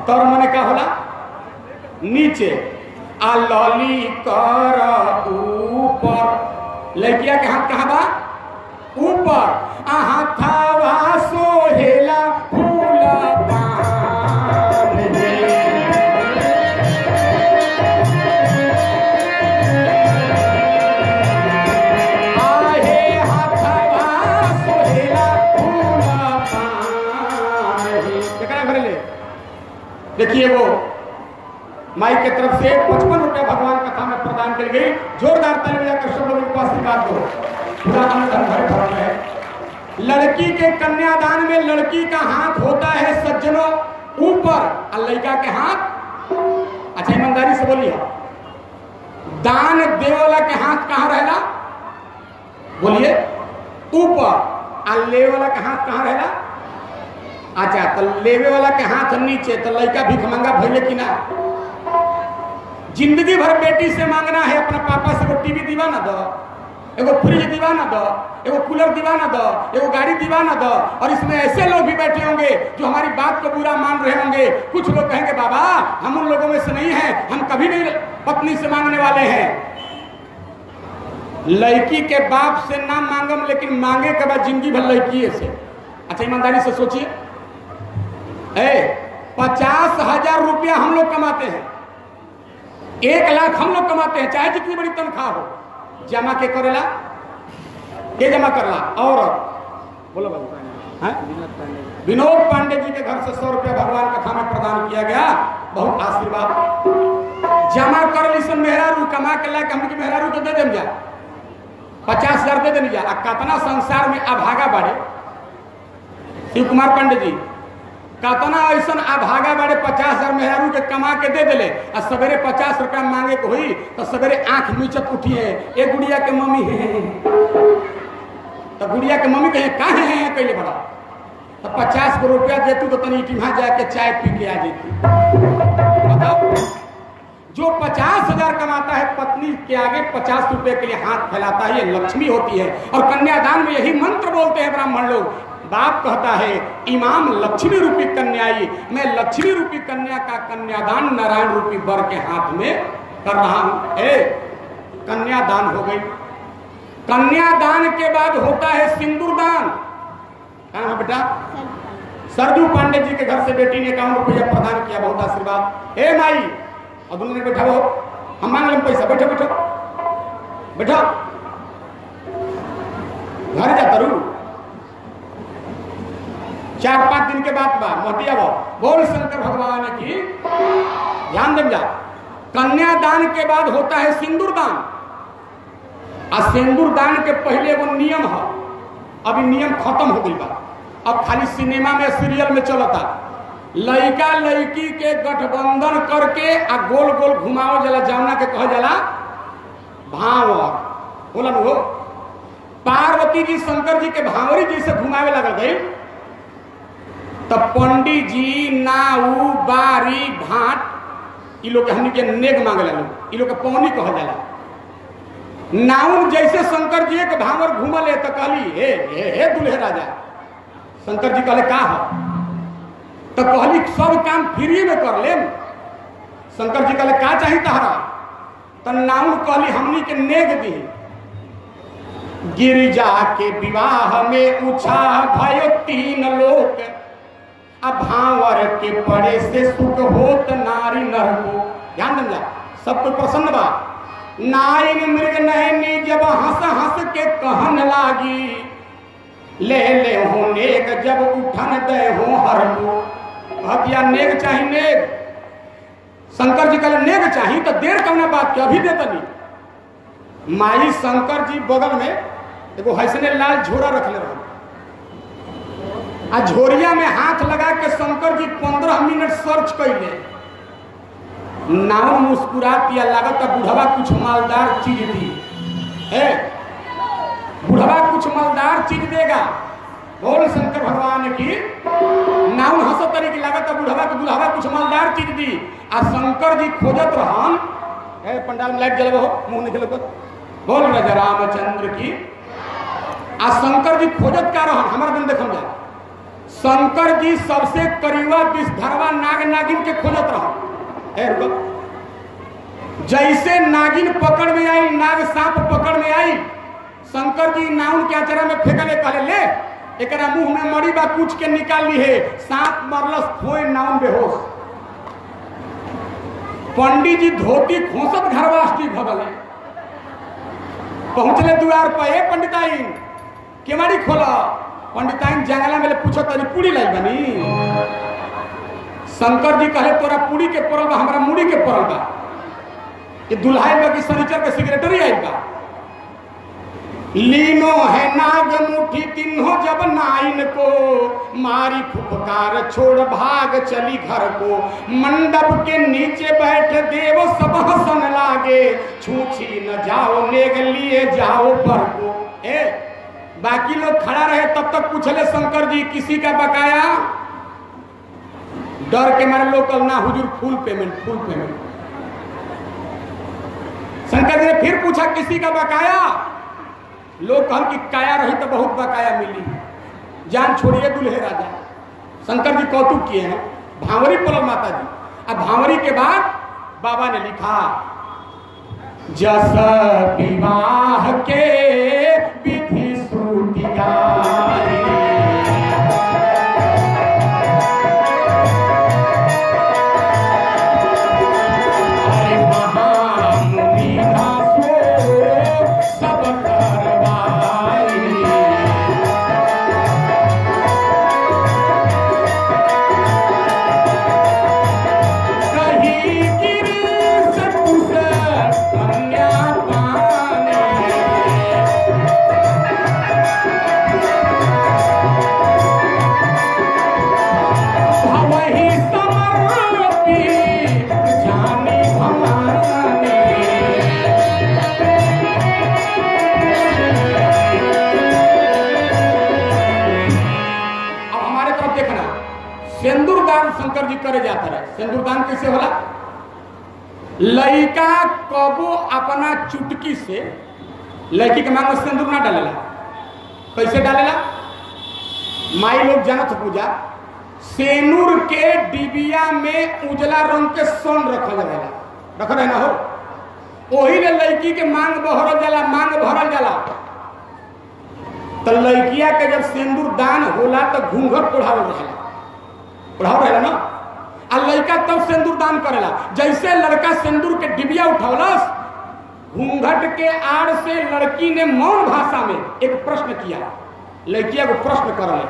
तर मने का होला नीचे आ लली कर ऊपर। लड़किया के हाथ कहाँ बा? ऊपर। आ हाथावा सोहेला फूल पान हे। आहे हाथावा सोहेला फूल पान हे। केकरा घरे ले? देखिए वो माई के तरफ से 55 रुपया भगवान कथा में प्रदान की गई। जोरदार ताली बजाकर सब लोग को आशीर्वाद दो। पूरा धन है। लड़की के कन्यादान में लड़की का हाथ होता है सज्जनों ऊपर और लड़का के हाथ। अच्छा ईमानदारी से बोलिए, दान देने वाला के हाथ कहाँ रहेगा? बोलिए ऊपर। और ले वाला के हाथ कहाँ रहेगा? अच्छा तो लेवे वाला के हाथ नीचे। तो लड़का भीख मंगा भइले कि ना? जिंदगी भर बेटी से मांगना है अपना पापा से, वो टीवी दीवा ना दो, एगो फ्रिज दीवा ना दो, एगो कूलर दीवा ना दो, एगो गाड़ी दीवा ना दो। और इसमें ऐसे लोग भी बैठे होंगे जो हमारी बात को बुरा मान रहे होंगे। कुछ लोग कहेंगे बाबा हम उन लोगों में से नहीं हैं, हम कभी नहीं पत्नी से मांगने वाले हैं। लड़की के बाप से ना मांगम, लेकिन मांगे के बाद जिंदगी भर लड़की से। अच्छा ईमानदारी से सोचिए, 50,000 रुपया हम लोग कमाते हैं, 1 लाख हम लोग कमाते हैं, चाहे जितनी बड़ी तनख्वाह हो। जमा के करेला, के जमा करला? और बोलो बाबू। हाँ? विनोद पांडे जी के घर से 100 रुपया भगवान कथा में प्रदान किया गया, बहुत आशीर्वाद। जमा कर ली सन मेहरारू, कमा के लाके हमके मेहरारू के दे देम जा, 50,000 दे देनी जा। आ कतना संसार में अभागा बाड़े शिव कुमार पांडे जी, कतना ऐसा अभागा बाड़े 50,000 मेहरारू के कमा के दे दिले, आ सवेरे 50 रुपया मांगे के हुई तो सवेरे आंख मीचत उठी है, एक गुड़िया के मम्मी है, तो गुड़िया के मम्मी कहे काहे है कैले बड़ा, तो 50 रुपया देतू तो तनी टिम्हा जाके चाय पी के आ जेती। बताओ, जो 50,000 कमाता है पत्नी के आगे 50 रुपए के लिए हाथ फैलाता है, ये लक्ष्मी होती है। और कन्यादान में यही मंत्र बोलते हैं ब्राह्मण लोग। बाप कहता है इमाम लक्ष्मी रूपी कन्याई, मैं लक्ष्मी रूपी कन्या का कन्यादान नारायण रूपी वर के हाथ में कर रहा हूं। कन्यादान हो गई। कन्यादान के बाद होता है सिंदूरदान। कहाँ है बेटा? सरजू पांडे जी के घर से बेटी ने 51 रुपया प्रदान किया, बहुत आशीर्वाद। हे माई, और दोनों ने बैठा हो, हम मांग लें पैसा, बैठो बैठो बैठो, घर जा तरू। 4-5 दिन के बाद मोतिया बोल शंकर भगवान की, ध्यान दें जा। कन्यादान के बाद होता है सिंदूरदान। और सिंदूरदान के पहले वो नियम है, अभी नियम खत्म हो गई बा, अब खाली सिनेमा में सीरियल में चलता। लड़का लड़की के गठबंधन करके आ गोल गोल घुमाओ जला, जामना के कह जला भावर, बोला हो। पार्वती जी शंकर जी के भावरी जी से घुमावे लगल गई, तब पंडित जी नाऊ बारी भाट इ लोग हमनी के नेग मांगे ला, इ लोग के पौनी कह जाला। नाउन जैसे शंकर जी के भावर घूमल है तो कहली हे हे हे दुल्हे राजा। शंकर जी कहले का है, तो कहली सब काम फ्री में कर ले। शंकर जी कहले का चाहिए तहरा, तो नाउन कहली हमनी के नेग दी। गिरिजा के विवाह में उछा भयो 3 लोक, अब भावर के पड़े से सुख होत नारी नर को। ध्यान दें जा, सब कोई प्रसन्न बा। नाइन मृग नैनी जब हंस हंस के कहन लागी, ले ले हो नेग जब उठन दे हो हर को। हतिया नेग चाही नेग। शंकर जी कहले नेग चाही तो देर करना बात के अभी देता नहीं। माई शंकर जी बगल में एगो हैसने लाल झोरा रख ले रहा, आ झोरिया में हाथ लगा के शंकर जी 15 मिनट सर्च कैले। नाव मुस्कुरातिया लागत बुढ़वा कुछ मालदार चीज दी है, बुढ़वा कुछ मालदार चीज देगा। बोल शंकर भगवान की। नाव हंस तरी की लागत बुढ़वा के दुल्हवा कुछ मालदार चीज दी। आ शंकर जी खोजत रहन, पंडाल में लाइट जलबो मुंह निकल को, बोल राजा रामचंद्र की। आ शंकर जी खोजत का रहन, हमारा दिन देखम जा। शंकर जी सबसे करीबा विषधरवा नाग नागिन के खोजत रहन। जैसे नागिन पकड़ में आई, नाग सांप पकड़ में आई, शंकर जी नाउन के अचरा में फेंकले, कहले ले एकरा मुंह में मरी बा, कुछ के निकाल ली है। सांप मरलस, खोए नाउन बेहोश। पंडित जी धोती खोसत घरवास्ती भगले, पहुंचले द्वार पर। पंडिताइन केवाड़ी खोला। पंडिताइन जंगला में पूछो तरी पूरी लाई बनी। शंकर जी कहे तोरा पूरी के पड़ल बा, हमारा मुड़ी के पड़ल बा। ये दुल्हाई बा की सनीचर के सेक्रेटरी आई बा। लीनो है नाग मुठी तिन्हो जब नाइन को, मारी फुफकार छोड़ भाग चली घर को। मंडप के नीचे बैठ देव सब हसन लागे, छूछी न जाओ नेग लिए जाओ पर को। बाकी लोग खड़ा रहे तब तक पूछले शंकर जी किसी का बकाया। डर के मारे लोग कल ना हुजूर full payment, full payment. Shankar ji ने फिर पूछा किसी का बकाया। लोग कहल कि काया रही तो बहुत बकाया मिली, जान छोड़िए दुल्हे राजा। शंकर जी कौतुक किए हैं। भांवरी पड़ल माता जी। अब भांवरी के बाद बाबा ने लिखा, जस विवाह के विधि श्रुति गाई, महादेव जाता रहे। सिंदूर दान कैसे होला? लड़का कबो अपना चुटकी से लड़की के मांग में सिंदूर ना डालेला। कैसे डालेला? माई लोग जानत पूजा सेनूर के डिबिया में उजला रंग के सोन रखल रहेला, रख रहे ना हो, वही ले लड़की के मांग बहरल जाला, मांग भरल जाला। तो लड़किया के जब सिंदूर दान होला तो घूंघट ओढ़ावल रहेला ना, आ लड़का तब सिंदूर दान करेला। जैसे लड़का सिंदूर के डिबिया उठौलस, घूंघट के आड़ से लड़की ने मौन भाषा में एक प्रश्न किया। लड़किया को प्रश्न करल।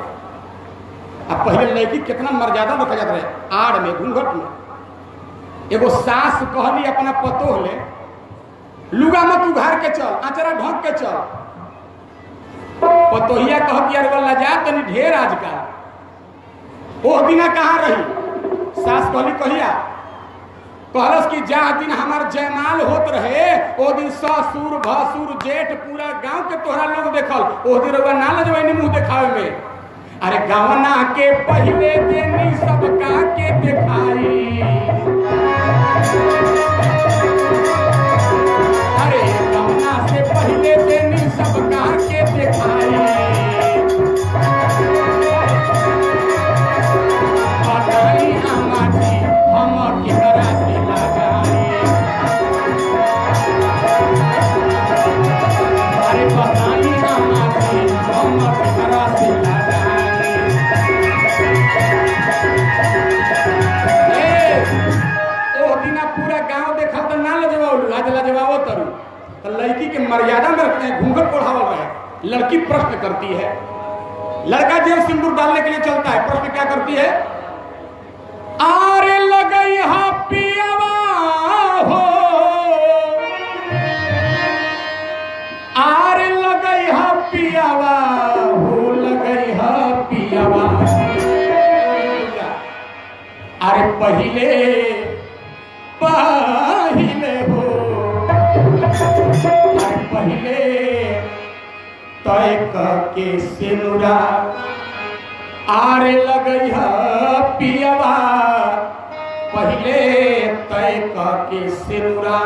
अब पहले लड़की कितना मर्यादा रखा जाता है, आड़ में घूंघट में। एगो सास कहली अपना पतोह ले, लुगा मत उघार के चल, आचरा ढक के चल। पतोहिया कहती यार वाला जा तनी ढेर आजकल। वो बिना कहाँ रही? सास कहली कहिया? कहलस कि जा दिन हमार जयमाल होत रहे, ओ दिन ससुर भसुर जेठ पूरा गांव के तोहरा लोग देखल, ओ दिन रउआ ना लजवैनी मुंह देखावे में। अरे गवना के पहले देनी सबका के देखाई, अरे गवना से पहले देनी सबका के देखाई। बताई हमारी हम केकरा से लगाई, अरे बताई हमारी हम केकरा से लगाई। पूरा गांव देखा तो ना लजवाओ, लाज लजवाओ तरू। तो लड़की के मर्यादा में रखते हैं, घूंघट ओढ़ावल रहे। लड़की प्रश्न करती है, लड़का जब सिंदूर डालने के लिए चलता है, प्रश्न क्या करती है? आरे लगई हा पियावा हो, आरे लगई हा पियावा हो, लगई हा पियावा। अरे पहले हो, पहले तय के सिनुरा, आरे लगई है पियवा, पहले तय के सिनुरा।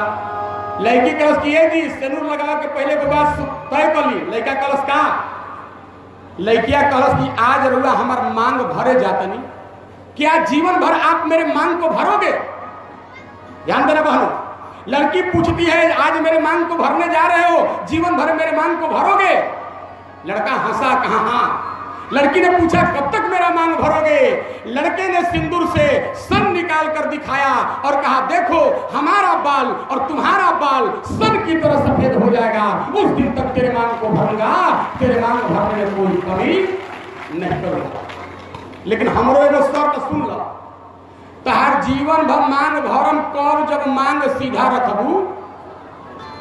लड़की कलश की दी सिनुर लगा के पहले के बाद तय कर ली। लड़का कलश का? लड़किया कलश की आज रुआ हमार मांग भरे जाता नहीं, क्या जीवन भर आप मेरे मांग को भरोगे? ध्यान देना बहनों, लड़की पूछती है आज मेरे मांग को भरने जा रहे हो, जीवन भर मेरे मांग को भरोगे? लड़का हंसा, कहा हाँ। लड़की ने पूछा कब तक मेरा मांग भरोगे? लड़के ने सिंदूर से सन निकाल कर दिखाया और कहा देखो हमारा बाल और तुम्हारा बाल सन की तरह सफेद हो जाएगा, उस दिन तक तेरे मांग को भरूंगा, तेरे मांग भरने में कोई कमी नहीं करूंगा। लेकिन हमरो एगो शर्त सुन लो, तहार जीवन भर मांग भरम कर, जब मांग सीधा रखबू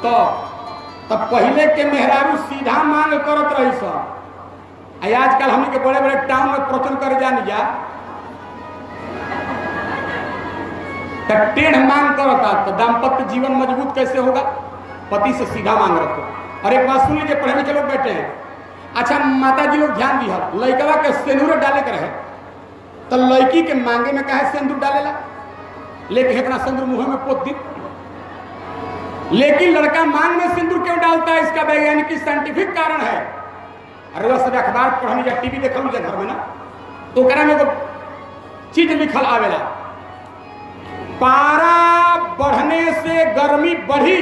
तो तब पहले के मेहरारू सीधा मांग करत रही सब। आजकल हमने के बड़े बड़े टाउन में प्रवचन कर जानी जा तो टेढ़ मांग करता, तो दाम्पत्य जीवन मजबूत कैसे होगा? पति से सीधा मांग रखो। और एक बात सुन लीजिए, पढ़े लिखे लोग बैठे हैं। अच्छा माता जी लोग ध्यान दिया, लड़कवा के सिंदूर डाले के रहे तो लड़की के मांगे में कहे सिंदूर डालेला, लेकिन अपना सिंदूर मुंह में पोत दी। लेकिन लड़का मांग में सिंदूर क्यों डालता है? इसका वैज्ञानिक साइंटिफिक कारण है। अरे वह सब अखबार पढ़नी या टीवी देखल जा घर में ना, तो में एगो चीज लिखल आवेला, पारा बढ़ने से गर्मी बढ़ी।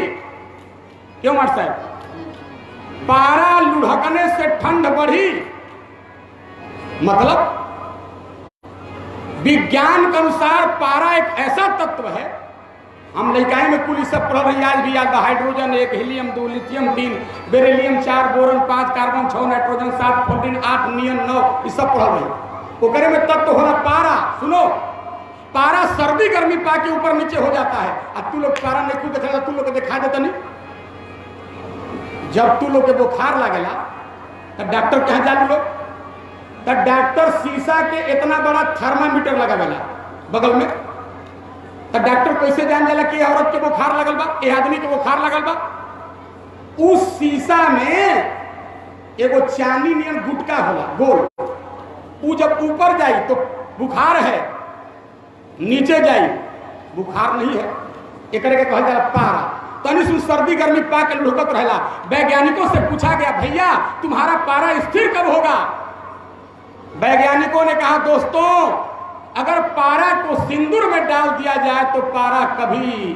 क्यों मार साहब? पारा लुढ़कने से ठंड बढ़ी। मतलब विज्ञान के अनुसार पारा एक ऐसा तत्व है, हम लड़काई में कुल सब पढ़ रही आज भी याद, hydrogen 1, helium 2, lithium 3, beryllium 4, boron 5, carbon 6, nitrogen 7, protein 8, नियन 9, ये सब पढ़ रही। ओकरे में तत्व होला पारा। सुनो, पारा सर्दी गर्मी पा के ऊपर नीचे हो जाता है। अब तू लोग पारा नहीं खुद देखा, तू लोग दिखा देता नहीं। जब तू लोग के बुखार लगेला तो डॉक्टर कहाँ जा लोग? तो डॉक्टर शीशा के इतना बड़ा थर्मामीटर लगावेला बगल में। तो डॉक्टर कैसे जान जाला कि औरत के बुखार लगल बा, ये आदमी के बुखार लगल बा? उस शीशा में एगो चांदी नियन गुटका होला गोल, वो जब ऊपर जाई तो बुखार है, नीचे जाई, बुखार नहीं है, एक के कहल जाला पारा। तनी सुन सर्दी गर्मी पा के लुढ़कत रहेला। वैज्ञानिकों से पूछा गया, भैया तुम्हारा पारा स्थिर कब होगा? वैज्ञानिकों ने कहा, दोस्तों अगर पारा को सिंदूर में डाल दिया जाए तो पारा कभी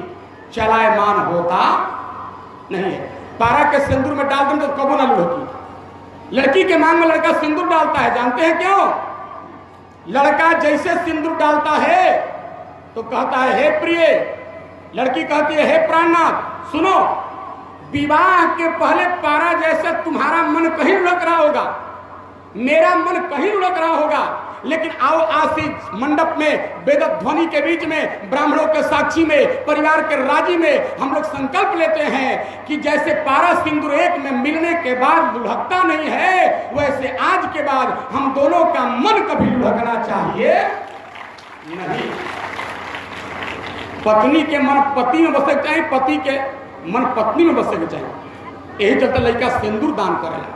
चलायमान होता नहीं है। पारा के सिंदूर में डाल दें तो कबो ना लुढ़की। लड़की के मांग में लड़का सिंदूर डालता है, जानते हैं क्यों? लड़का जैसे सिंदूर डालता है तो कहता है हे प्रिय, लड़की कहती है हे प्राणनाथ। सुनो, विवाह के पहले पारा जैसे तुम्हारा मन कहीं लुढ़क रहा होगा, मेरा मन कहीं लुढ़क रहा होगा, लेकिन आओ आशीष मंडप में वेद ध्वनि के बीच में, ब्राह्मणों के साक्षी में, परिवार के राजी में हम लोग संकल्प लेते हैं कि जैसे पारा सिंदूर एक में मिलने के बाद लुढ़कता नहीं है, वैसे आज के बाद हम दोनों का मन कभी लुढ़कना चाहिए नहीं। पत्नी के मन पति में बसे चाहिए, पति के मन पत्नी में बसे के चाहिए। यही चलते लड़का सिंदूर दान करेगा।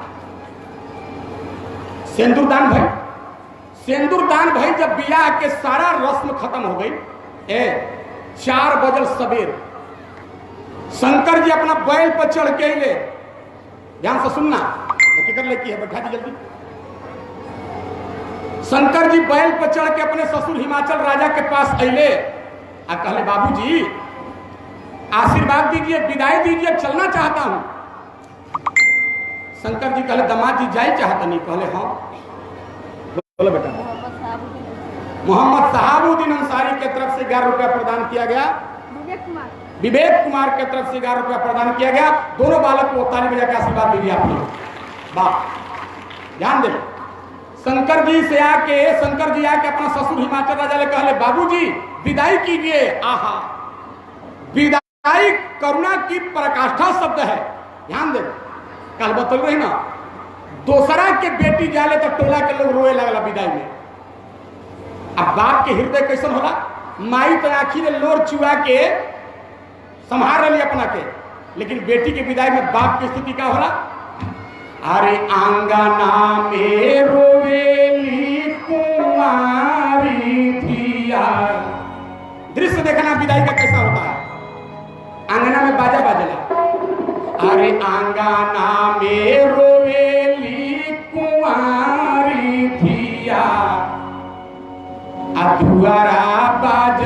सिंदूर दान भाई, सिंदूर दान भाई जब बियाह के सारा रस्म खत्म हो गई, 4 बजे सवेर शंकर जी अपना बैल पर चढ़ के ले, ध्यान से सुनना, हकीकत लेकी है, बैठा दी जल्दी। शंकर जी बैल पर चढ़ के अपने ससुर हिमाचल राजा के पास अले आ कहले, बाबूजी आशीर्वाद दीजिए, विदाई दीजिए, चलना चाहता हूं। शंकर जी कहले, दामाद जी जाए चाहता नहीं? कहले हाँ। बोलो बेटा। मोहम्मद साहबुद्दीन अंसारी के तरफ से 11 रुपया प्रदान किया गया, विवेक कुमार के तरफ से 11 रुपया प्रदान किया गया। दोनों बालक को ताली बजा के आशीर्वाद दीजिए आप लोग। बाप ध्यान दे। शंकर जी से आके, शंकर जी आके अपना ससुर हिमाचल राजा ने कहले, बाबूजी विदाई कीजिए। आहा, विदाई करुणा की पराकाष्ठा शब्द है, ध्यान दे। कल बतल रही ना, दोसरा के बेटी जाले तो टोला के लोग रोए लगला विदाई में। अब बाप के हृदय कैसन होला? माई तो आखिर में लोर चुआ के संभाल रही अपना के, लेकिन बेटी के विदाई में बाप की स्थिति क्या होला? अरे आंगना में रोवेली कुमारी धिया। दृश्य देखना विदाई का कैसा होता है। आंगना में बाजा बाजला, अरे आंगना में रोवेली कुमारी धिया, अधुआरा बाज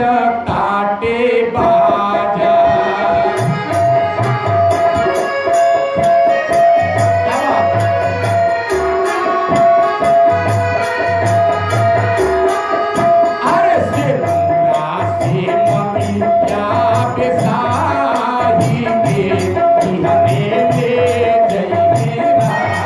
काटे बाजा। अरे सिरा से ममिया बेसाही के इहने ले जइए राजा।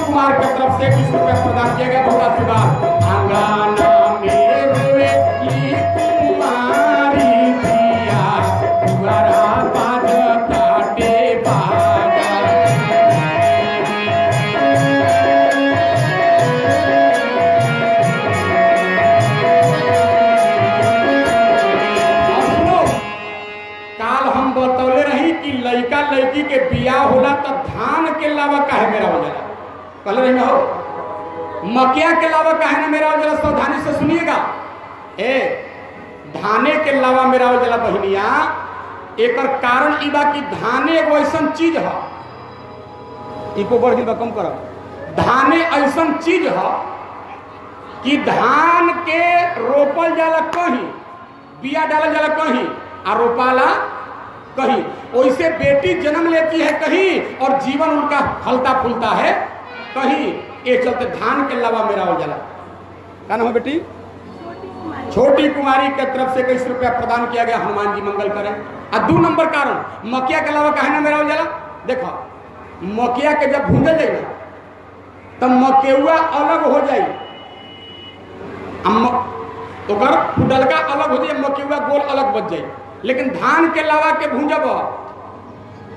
कुमार की तरफ से 20 रुपए प्रदान किया गया। बहुत आशीर्वाद। आंगना में रोवेली कुमारी धिया, दुआरा बाज काटे बाजा। काल हम बतौले रही कि लड़का लड़की के बियाह होला तो धान के अलावा काहे मेरा हो जाला? कल रही ना हो, मकिया के अलावा काहे ना मेरा हो जाला? सावधानी से सुनिएगा। धाने के अलावा मेरा हो जाला बहनिया, एकर कारण ई बा कि धाने एगो ऐसन चीज है, इको बढ़ गई बा, कम करब। धाने ऐसा चीज है कि धान के रोपल जाला कहीं, बिया डालल जाला कहीं और रोपाला कहीं। वैसे बेटी जन्म लेती है कहीं और जीवन उनका फलता फूलता है कहीं। ये चलते धान के लावा मेरा हो जाला। क्या नाम है बेटी? छोटी कुमारी के तरफ से 21 रुपया प्रदान किया गया। हनुमान जी मंगल करें। और 2 नंबर कारण मकिया के अलावा कहे ना मेरा हो जाला। देखो मकिया के जब भूंजल जाए ना तब मकेउआ अलग हो जाए, तो फुटलका अलग हो जाए, मकेउआ गोल अलग बच जाए। लेकिन धान के लावा के भूंजब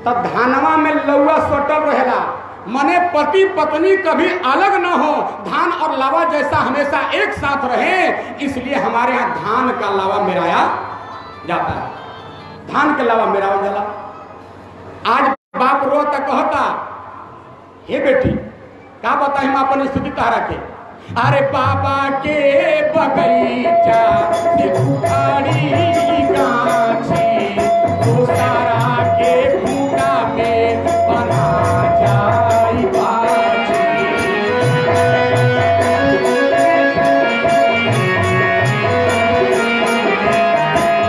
तब धानवा में लौआ सटल रहेला, मने पति पत्नी कभी अलग ना हो, धान और लावा जैसा हमेशा एक साथ रहे। इसलिए हमारे यहाँ धान का लावा मेराया जाता है। धान के लावा मेराया जाला। आज बाप रोता कहता, हे बेटी क्या बता हम अपन स्थिति तारा के, अरे बाबा के बगीचा से उखाड़ी गाछी, तो सारा के खूंटा में बना जाई बाजी।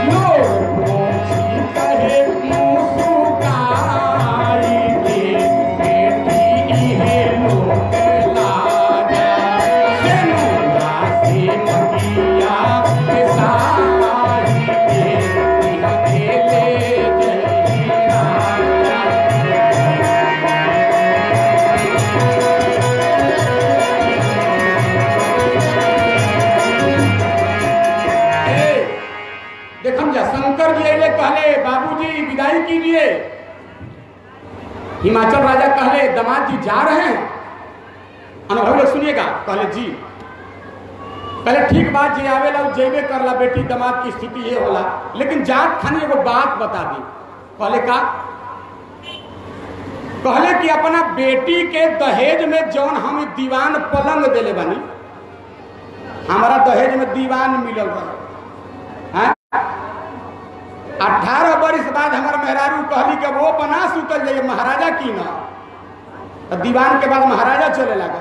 लोग पूछी कहे मुस्कुराई के, बेटी इहे लोग लाजा, सेनुरा से मकिया के सारी के, इहके ले जई राजा। देखम जा शंकर जी अले कहले बाबूजी विदाई कीजिए। हिमाचल राजा कहले दामाद जी जा रहे हैं, अनुभव लोग सुनिएगा। कहले जी, कहले ठीक बात जी आवेला जेबे करला बेटी, दामाद की स्थिति ये होला, लेकिन जात खानी एगो बात बता दी। कहले का? कहले कि अपना बेटी के दहेज में जौन हम दीवान पलंग देले बानी, हमारा दहेज में दीवान मिलल बा। 18 बरिस बाद हमार मेहरारू कहली कि वो बना सुतल जाइए महाराजा की ना, तो दीवान के बाद महाराजा चले लगा।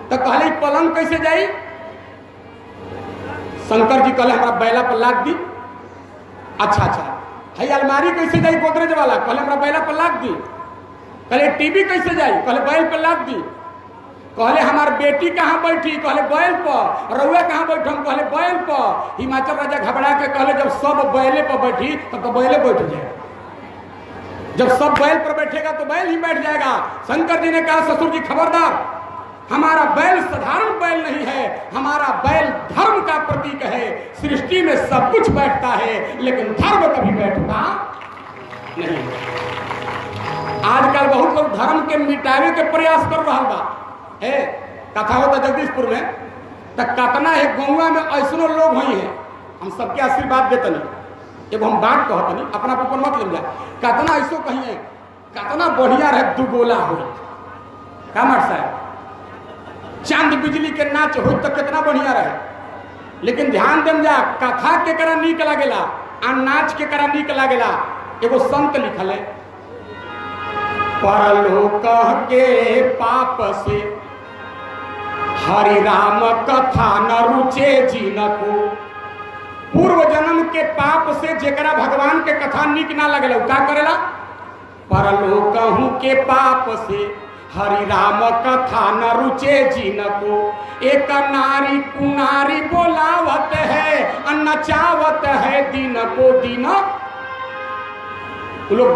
तो कहले पलंग कैसे जाई? शंकर जी कहले हमारा बैला पर लाद दी। अच्छा है अलमारी कैसे जाई गोदरेज वाला? कहले हमारा बैला पर लाद दी। कहले टीवी कैसे जाई? कहले बैल पर लाद दी। कहले हमार बेटी कहाँ बैठी? कहले बैल पर। रउआ कहाँ बैठम? कहले बैल पर। हिमाचल राजा घबरा के कहले जब सब बैले पर बैठी तब तो बैले बैठ जाएगा, जब सब बैल पर बैठेगा तो बैल ही बैठ जाएगा। शंकर जी ने कहा ससुर जी खबरदार, हमारा बैल साधारण बैल नहीं है, हमारा बैल धर्म का प्रतीक है। सृष्टि में सब कुछ बैठता है लेकिन धर्म कभी बैठता नहीं। आजकल बहुत लोग धर्म के मिटावे के प्रयास कर रहा बा। कथा होता जगदीशपुर में, तो कतना है गौवा में ऐसनो लोग हुई हैं, हम सबके आशीर्वाद देते नहीं। एगो हम बात कहते नहीं, अपना ऊपर मत ले जा। कतना ऐसो कहिए कतना बढ़िया रहे दुगोला हो का मर साहब, चांद बिजली के नाच हो तो कितना बढ़िया रहे। लेकिन ध्यान देम जा, कथा के करा नीक लागेला आ नाच के करा नीक लागेला। एगो संत लिखल है, परलोक के पाप से हरि राम कथा न रुचे जिनको। पूर्व जन्म के पाप से जेकरा भगवान के कथा नीक ना लगेला का करेला? परलोकहु के पाप से हरि राम कथा न रुचे जिनको। एक नारी कुनारी बोलावत है, नचावत है दिन को दिन। लोग